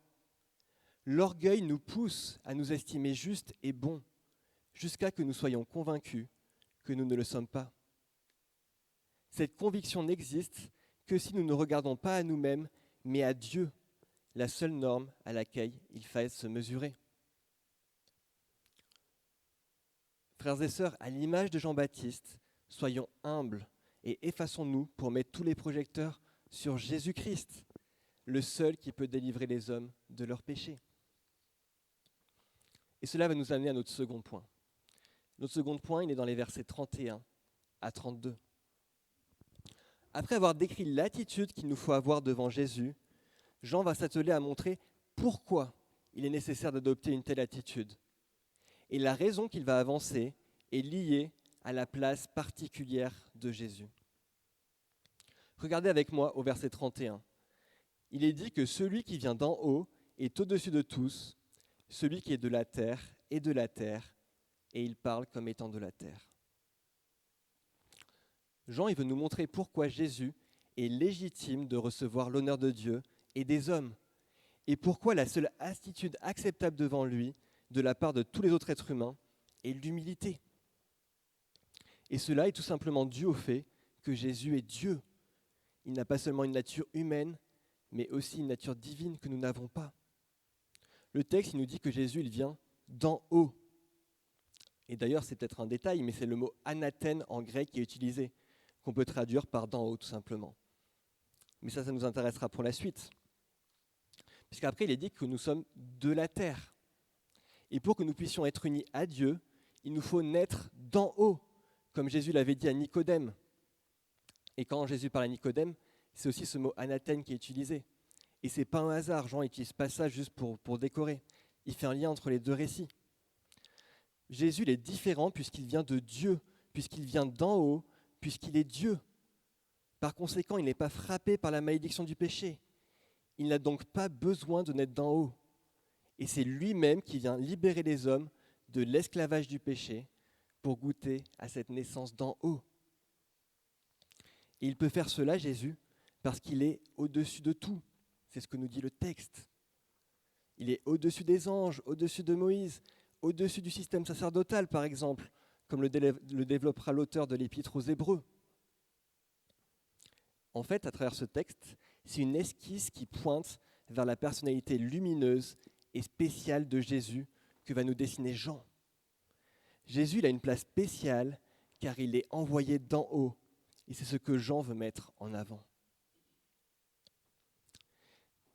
L'orgueil nous pousse à nous estimer justes et bons, jusqu'à que nous soyons convaincus que nous ne le sommes pas. Cette conviction n'existe que si nous ne regardons pas à nous-mêmes, mais à Dieu, la seule norme à laquelle il faille se mesurer. » Frères et sœurs, à l'image de Jean-Baptiste, soyons humbles et effaçons-nous pour mettre tous les projecteurs sur Jésus-Christ, le seul qui peut délivrer les hommes de leurs péchés. Et cela va nous amener à notre second point. Notre second point, il est dans les versets 31 à 32. Après avoir décrit l'attitude qu'il nous faut avoir devant Jésus, Jean va s'atteler à montrer pourquoi il est nécessaire d'adopter une telle attitude. Et la raison qu'il va avancer est liée à la place particulière de Jésus. Regardez avec moi au verset 31. Il est dit que celui qui vient d'en haut est au-dessus de tous, celui qui est de la terre est de la terre, et il parle comme étant de la terre. Jean, il veut nous montrer pourquoi Jésus est légitime de recevoir l'honneur de Dieu et des hommes, et pourquoi la seule attitude acceptable devant lui, de la part de tous les autres êtres humains, est l'humilité. Et cela est tout simplement dû au fait que Jésus est Dieu. Il n'a pas seulement une nature humaine, mais aussi une nature divine que nous n'avons pas. Le texte il nous dit que Jésus il vient d'en haut. Et d'ailleurs, c'est peut-être un détail, mais c'est le mot anathène en grec qui est utilisé, qu'on peut traduire par d'en haut tout simplement. Mais ça nous intéressera pour la suite. Puisqu'après, il est dit que nous sommes de la terre. Et pour que nous puissions être unis à Dieu, il nous faut naître d'en haut, comme Jésus l'avait dit à Nicodème. Et quand Jésus parle à Nicodème, c'est aussi ce mot anathène qui est utilisé. Et ce n'est pas un hasard, Jean n'utilise pas ça juste pour décorer. Il fait un lien entre les deux récits. Jésus il est différent puisqu'il vient de Dieu, puisqu'il vient d'en haut, puisqu'il est Dieu. Par conséquent, il n'est pas frappé par la malédiction du péché. Il n'a donc pas besoin de naître d'en haut. Et c'est lui-même qui vient libérer les hommes de l'esclavage du péché pour goûter à cette naissance d'en haut. Et il peut faire cela, Jésus, parce qu'il est au-dessus de tout. C'est ce que nous dit le texte. Il est au-dessus des anges, au-dessus de Moïse, au-dessus du système sacerdotal, par exemple, comme le développera l'auteur de l'Épître aux Hébreux. En fait, à travers ce texte, c'est une esquisse qui pointe vers la personnalité lumineuse et spéciale de Jésus que va nous dessiner Jean. Jésus il a une place spéciale car il est envoyé d'en haut et c'est ce que Jean veut mettre en avant.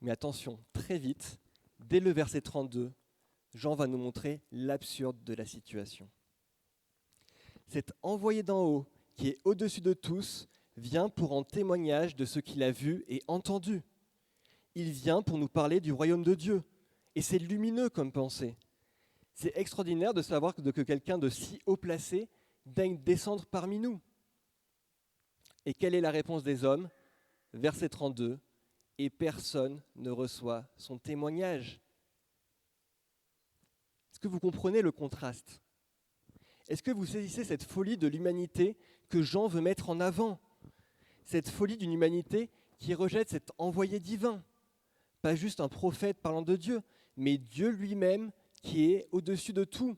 Mais attention, très vite, dès le verset 32, Jean va nous montrer l'absurde de la situation. Cet envoyé d'en haut, qui est au-dessus de tous, vient pour rendre témoignage de ce qu'il a vu et entendu. Il vient pour nous parler du royaume de Dieu. Et c'est lumineux comme pensée. C'est extraordinaire de savoir que quelqu'un de si haut placé daigne descendre parmi nous. Et quelle est la réponse des hommes? Verset 32. Et personne ne reçoit son témoignage. Est-ce que vous comprenez le contraste? Est-ce que vous saisissez cette folie de l'humanité que Jean veut mettre en avant? Cette folie d'une humanité qui rejette cet envoyé divin. Pas juste un prophète parlant de Dieu, mais Dieu lui-même qui est au-dessus de tout.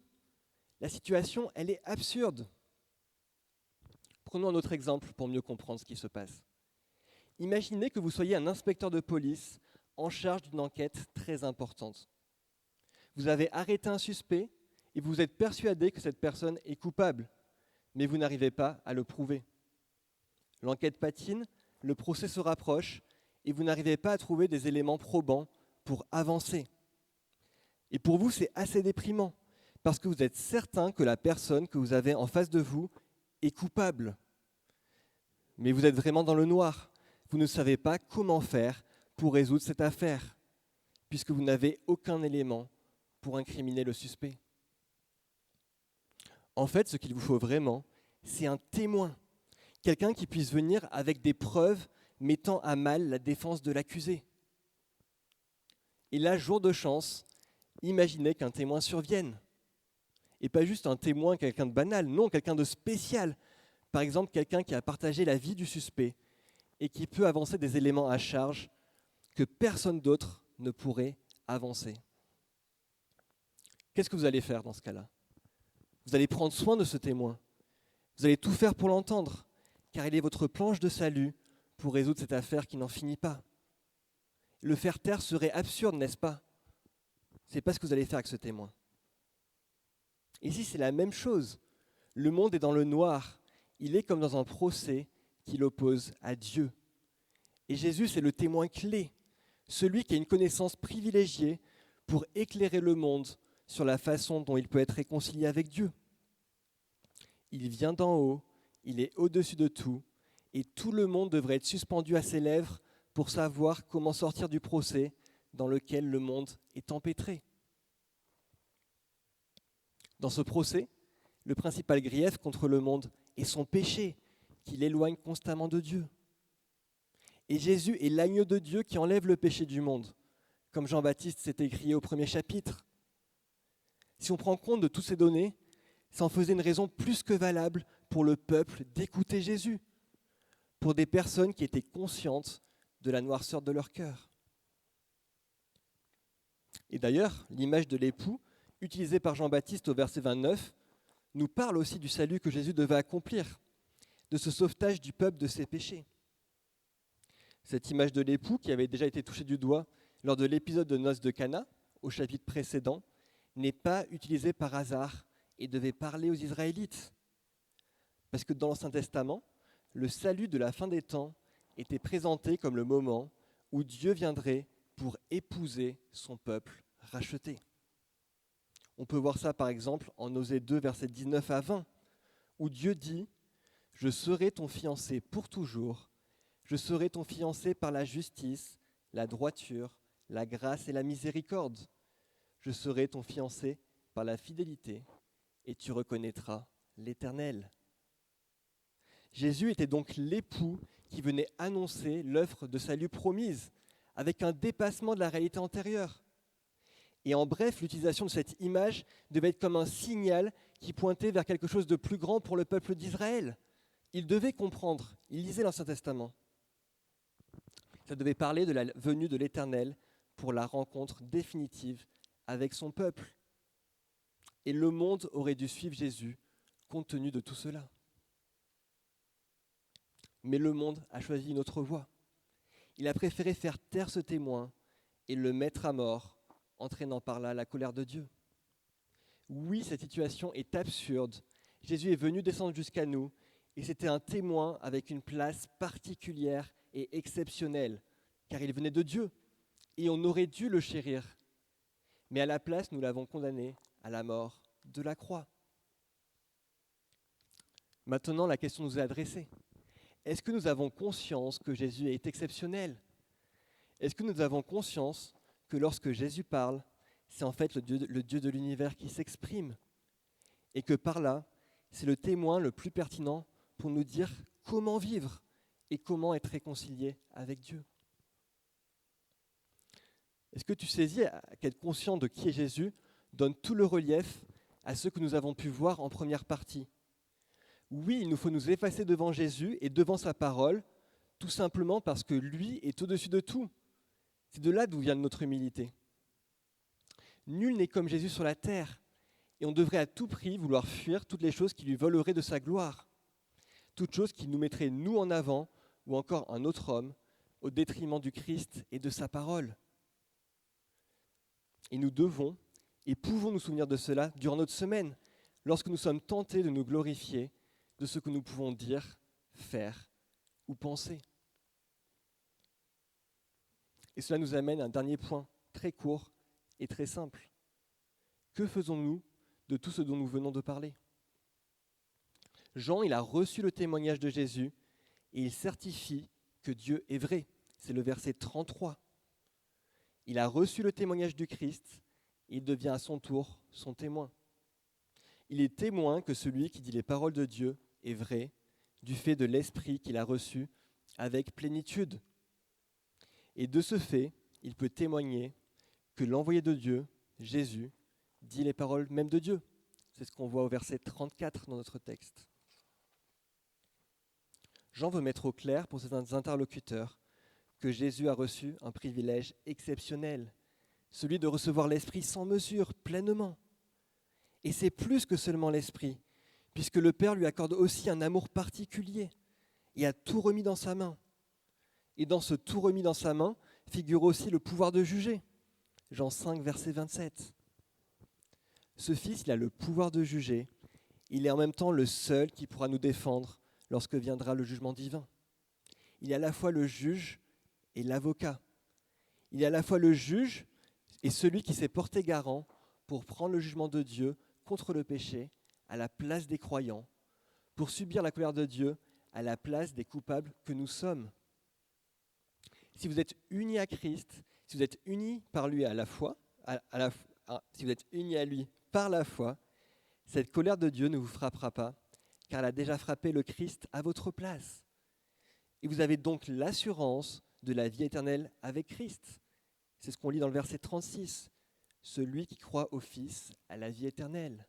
La situation, elle est absurde. Prenons un autre exemple pour mieux comprendre ce qui se passe. Imaginez que vous soyez un inspecteur de police en charge d'une enquête très importante. Vous avez arrêté un suspect et vous êtes persuadé que cette personne est coupable, mais vous n'arrivez pas à le prouver. L'enquête patine, le procès se rapproche et vous n'arrivez pas à trouver des éléments probants pour avancer. Et pour vous, c'est assez déprimant, parce que vous êtes certain que la personne que vous avez en face de vous est coupable. Mais vous êtes vraiment dans le noir. Vous ne savez pas comment faire pour résoudre cette affaire, puisque vous n'avez aucun élément pour incriminer le suspect. En fait, ce qu'il vous faut vraiment, c'est un témoin, quelqu'un qui puisse venir avec des preuves mettant à mal la défense de l'accusé. Et là, jour de chance, imaginez qu'un témoin survienne. Et pas juste un témoin, quelqu'un de banal, non, quelqu'un de spécial. Par exemple, quelqu'un qui a partagé la vie du suspect et qui peut avancer des éléments à charge que personne d'autre ne pourrait avancer. Qu'est-ce que vous allez faire dans ce cas-là ? Vous allez prendre soin de ce témoin. Vous allez tout faire pour l'entendre, car il est votre planche de salut pour résoudre cette affaire qui n'en finit pas. Le faire taire serait absurde, n'est-ce pas ? Ce n'est pas ce que vous allez faire avec ce témoin. Ici, c'est la même chose. Le monde est dans le noir. Il est comme dans un procès qui l'oppose à Dieu. Et Jésus, c'est le témoin clé, celui qui a une connaissance privilégiée pour éclairer le monde sur la façon dont il peut être réconcilié avec Dieu. Il vient d'en haut, il est au-dessus de tout, et tout le monde devrait être suspendu à ses lèvres pour savoir comment sortir du procès dans lequel le monde est empêtré. Dans ce procès, le principal grief contre le monde est son péché, qui l'éloigne constamment de Dieu. Et Jésus est l'agneau de Dieu qui enlève le péché du monde, comme Jean-Baptiste s'est écrié au premier chapitre. Si on prend compte de toutes ces données, ça en faisait une raison plus que valable pour le peuple d'écouter Jésus, pour des personnes qui étaient conscientes de la noirceur de leur cœur. Et d'ailleurs, l'image de l'époux, utilisée par Jean-Baptiste au verset 29, nous parle aussi du salut que Jésus devait accomplir, de ce sauvetage du peuple de ses péchés. Cette image de l'époux, qui avait déjà été touchée du doigt lors de l'épisode de Noces de Cana, au chapitre précédent, n'est pas utilisée par hasard et devait parler aux Israélites. Parce que dans l'Ancien Testament, le salut de la fin des temps était présenté comme le moment où Dieu viendrait pour épouser son peuple racheté. On peut voir ça par exemple en Osée 2, versets 19 à 20, où Dieu dit « Je serai ton fiancé pour toujours, je serai ton fiancé par la justice, la droiture, la grâce et la miséricorde. Je serai ton fiancé par la fidélité, et tu reconnaîtras l'Éternel. » Jésus était donc l'époux qui venait annoncer l'œuvre de salut promise, avec un dépassement de la réalité antérieure. Et en bref, l'utilisation de cette image devait être comme un signal qui pointait vers quelque chose de plus grand pour le peuple d'Israël. Ils devaient comprendre, ils lisaient l'Ancien Testament. Ça devait parler de la venue de l'Éternel pour la rencontre définitive avec son peuple. Et le monde aurait dû suivre Jésus compte tenu de tout cela. Mais le monde a choisi une autre voie. Il a préféré faire taire ce témoin et le mettre à mort, entraînant par là la colère de Dieu. Oui, cette situation est absurde. Jésus est venu descendre jusqu'à nous et c'était un témoin avec une place particulière et exceptionnelle, car il venait de Dieu et on aurait dû le chérir. Mais à la place, nous l'avons condamné à la mort de la croix. Maintenant, la question nous est adressée. Est-ce que nous avons conscience que Jésus est exceptionnel ? Est-ce que nous avons conscience que lorsque Jésus parle, c'est en fait le Dieu de l'univers qui s'exprime et que par là, c'est le témoin le plus pertinent pour nous dire comment vivre et comment être réconcilié avec Dieu ? Est-ce que tu saisis qu'être conscient de qui est Jésus donne tout le relief à ce que nous avons pu voir en première partie ? Oui, il nous faut nous effacer devant Jésus et devant sa parole, tout simplement parce que lui est au-dessus de tout. C'est de là d'où vient notre humilité. Nul n'est comme Jésus sur la terre, et on devrait à tout prix vouloir fuir toutes les choses qui lui voleraient de sa gloire. toute chose qui nous mettrait nous en avant ou encore un autre homme au détriment du Christ et de sa parole. Et nous devons et pouvons nous souvenir de cela durant notre semaine, lorsque nous sommes tentés de nous glorifier de ce que nous pouvons dire, faire ou penser. Et cela nous amène à un dernier point, très court et très simple. Que faisons-nous de tout ce dont nous venons de parler ? Jean, il a reçu le témoignage de Jésus et il certifie que Dieu est vrai. C'est le verset 33. Il a reçu le témoignage du Christ et il devient à son tour son témoin. Il est témoin que celui qui dit les paroles de Dieu est vrai, du fait de l'esprit qu'il a reçu avec plénitude. Et de ce fait, il peut témoigner que l'envoyé de Dieu, Jésus, dit les paroles même de Dieu. C'est ce qu'on voit au verset 34 dans notre texte. Jean veut mettre au clair pour ses interlocuteurs que Jésus a reçu un privilège exceptionnel, celui de recevoir l'Esprit sans mesure, pleinement. Et c'est plus que seulement l'Esprit, puisque le Père lui accorde aussi un amour particulier et a tout remis dans sa main. Et dans ce tout remis dans sa main figure aussi le pouvoir de juger. Jean 5, verset 27. Ce Fils, il a le pouvoir de juger. Il est en même temps le seul qui pourra nous défendre lorsque viendra le jugement divin. Il est à la fois le juge et l'avocat. Il est à la fois le juge et celui qui s'est porté garant pour prendre le jugement de Dieu contre le péché à la place des croyants, pour subir la colère de Dieu à la place des coupables que nous sommes. Si vous êtes unis à Christ, si vous êtes unis par lui à la foi, si vous êtes unis à lui par la foi, cette colère de Dieu ne vous frappera pas, car elle a déjà frappé le Christ à votre place. Et vous avez donc l'assurance de la vie éternelle avec Christ. C'est ce qu'on lit dans le verset 36. Celui qui croit au Fils a la vie éternelle.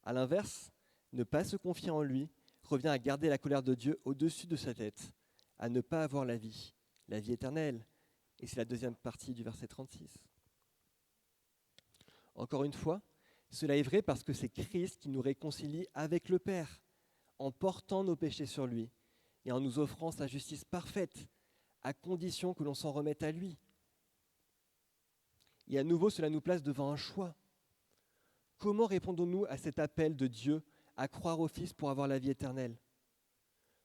À l'inverse, ne pas se confier en lui revient à garder la colère de Dieu au-dessus de sa tête, à ne pas avoir la vie éternelle. Et c'est la deuxième partie du verset 36. Encore une fois, cela est vrai parce que c'est Christ qui nous réconcilie avec le Père, en portant nos péchés sur lui et en nous offrant sa justice parfaite, à condition que l'on s'en remette à lui. Et à nouveau, cela nous place devant un choix. Comment répondons-nous à cet appel de Dieu à croire au Fils pour avoir la vie éternelle ?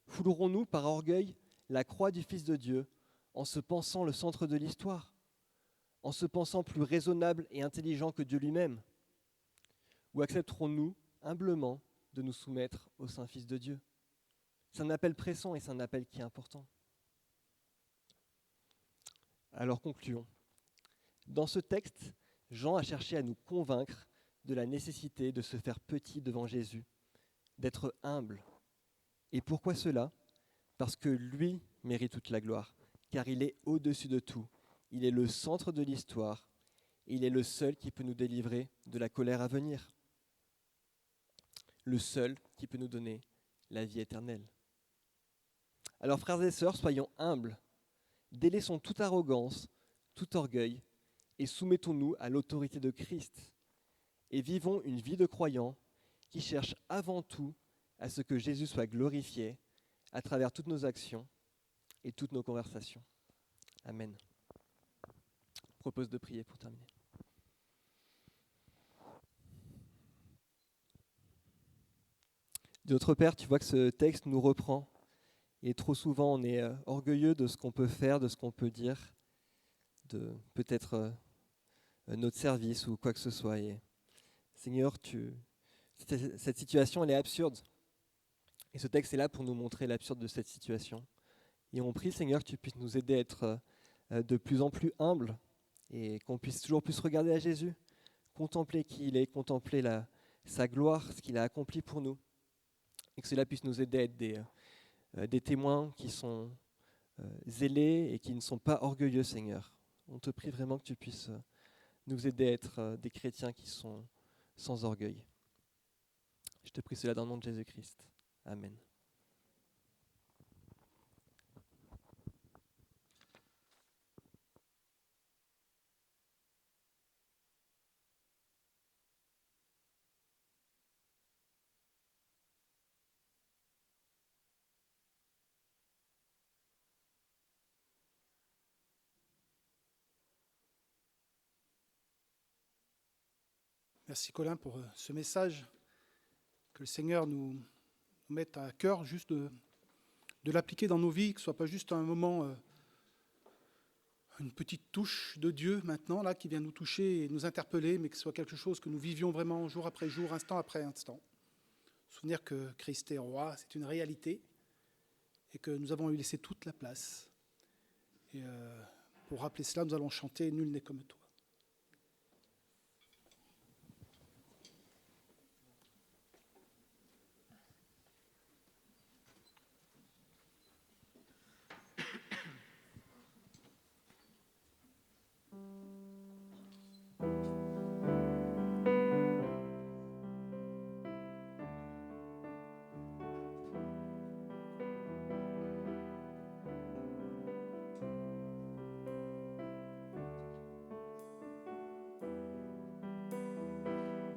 Foulerons-nous par orgueil la croix du Fils de Dieu en se pensant le centre de l'histoire, en se pensant plus raisonnable et intelligent que Dieu lui-même ? Ou accepterons-nous humblement de nous soumettre au Saint-Fils de Dieu ? C'est un appel pressant et c'est un appel qui est important. Alors concluons. Dans ce texte, Jean a cherché à nous convaincre de la nécessité de se faire petit devant Jésus, d'être humble. Et pourquoi cela ? Parce que lui mérite toute la gloire, car il est au-dessus de tout. Il est le centre de l'histoire et il est le seul qui peut nous délivrer de la colère à venir. Le seul qui peut nous donner la vie éternelle. Alors frères et sœurs, soyons humbles, délaissons toute arrogance, tout orgueil et soumettons-nous à l'autorité de Christ et vivons une vie de croyants qui cherche avant tout à ce que Jésus soit glorifié à travers toutes nos actions et toutes nos conversations. Amen. Je propose de prier pour terminer. Notre Père, tu vois que ce texte nous reprend. Et trop souvent, on est orgueilleux de ce qu'on peut faire, de ce qu'on peut dire, de peut-être notre service ou quoi que ce soit. Et Seigneur, cette situation, elle est absurde. Et ce texte est là pour nous montrer l'absurde de cette situation. Et on prie, Seigneur, que tu puisses nous aider à être de plus en plus humbles et qu'on puisse toujours plus regarder à Jésus, contempler qui il est, contempler sa gloire, ce qu'il a accompli pour nous. Et que cela puisse nous aider à être des témoins qui sont zélés et qui ne sont pas orgueilleux, Seigneur. On te prie vraiment que tu puisses nous aider à être des chrétiens qui sont sans orgueil. Je te prie cela dans le nom de Jésus-Christ. Amen. Merci Colin pour ce message. Que le Seigneur nous mette à cœur juste de l'appliquer dans nos vies, que ce ne soit pas juste un moment, une petite touche de Dieu maintenant, là, qui vient nous toucher et nous interpeller, mais que ce soit quelque chose que nous vivions vraiment jour après jour, instant après instant. Souvenir que Christ est roi, c'est une réalité, et que nous avons lui laissé toute la place. Et pour rappeler cela, nous allons chanter « Nul n'est comme toi ».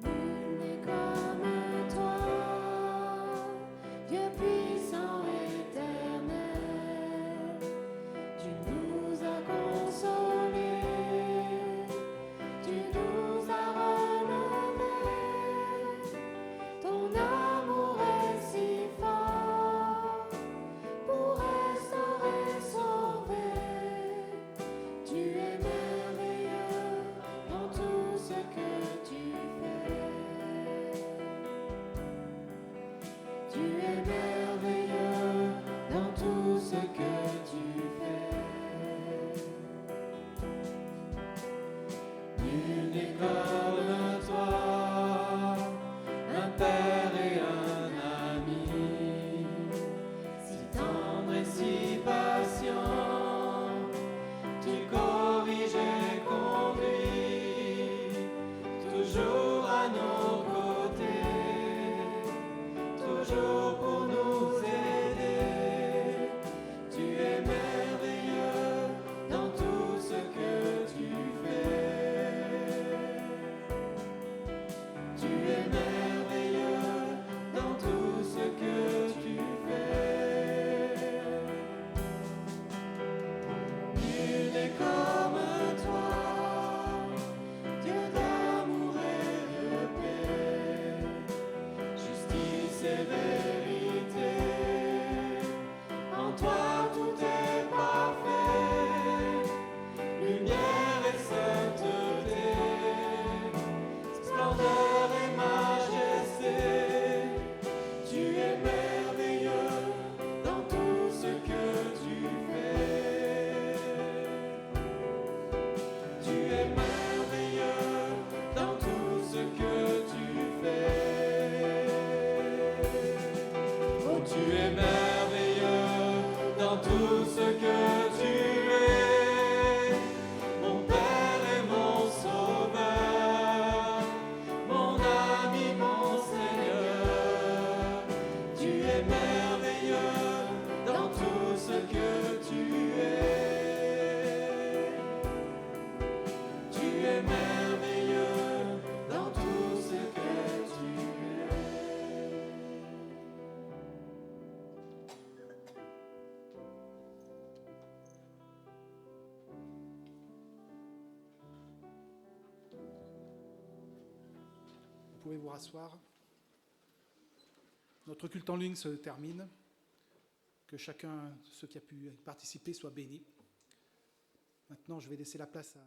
Nul n'est comme toi, Dieu puissant éternel. Tu nous as consolés, tu nous as relevés. Ton amour est si fort pour restaurer, sauver. Tu es merveilleux dans tout ce que tu fais. Tu es merveilleux dans tout ce que tu fais. Nul n'est comme toi, un père et un ami, si tendre et si patient. Tu corriges et conduis, toujours à nos côtés, toujours pour nous aider. Tu es merveilleux dans tout ce que tu fais. Tu es merveilleux dans tout ce que tu fais. Nul n'est comme toi, Dieu d'amour et de paix, justice et vérité. En toi tout est parfait, lumière et sainteté, splendeur et majesté. Tu es merveilleux dans tout ce que tu fais. Tu es merveilleux dans tout ce que tu fais. Oh, tu es merveilleux dans tout ce que tu es. Mon Père et mon Sauveur, mon ami, mon Seigneur. Tu es merveilleux dans tout ce que tu es. Tu es merveilleux dans tout ce que tu es. Vous pouvez vous rasseoir. Notre culte en ligne se termine. Que chacun de ceux qui a pu y participer soit béni. Maintenant, je vais laisser la place à...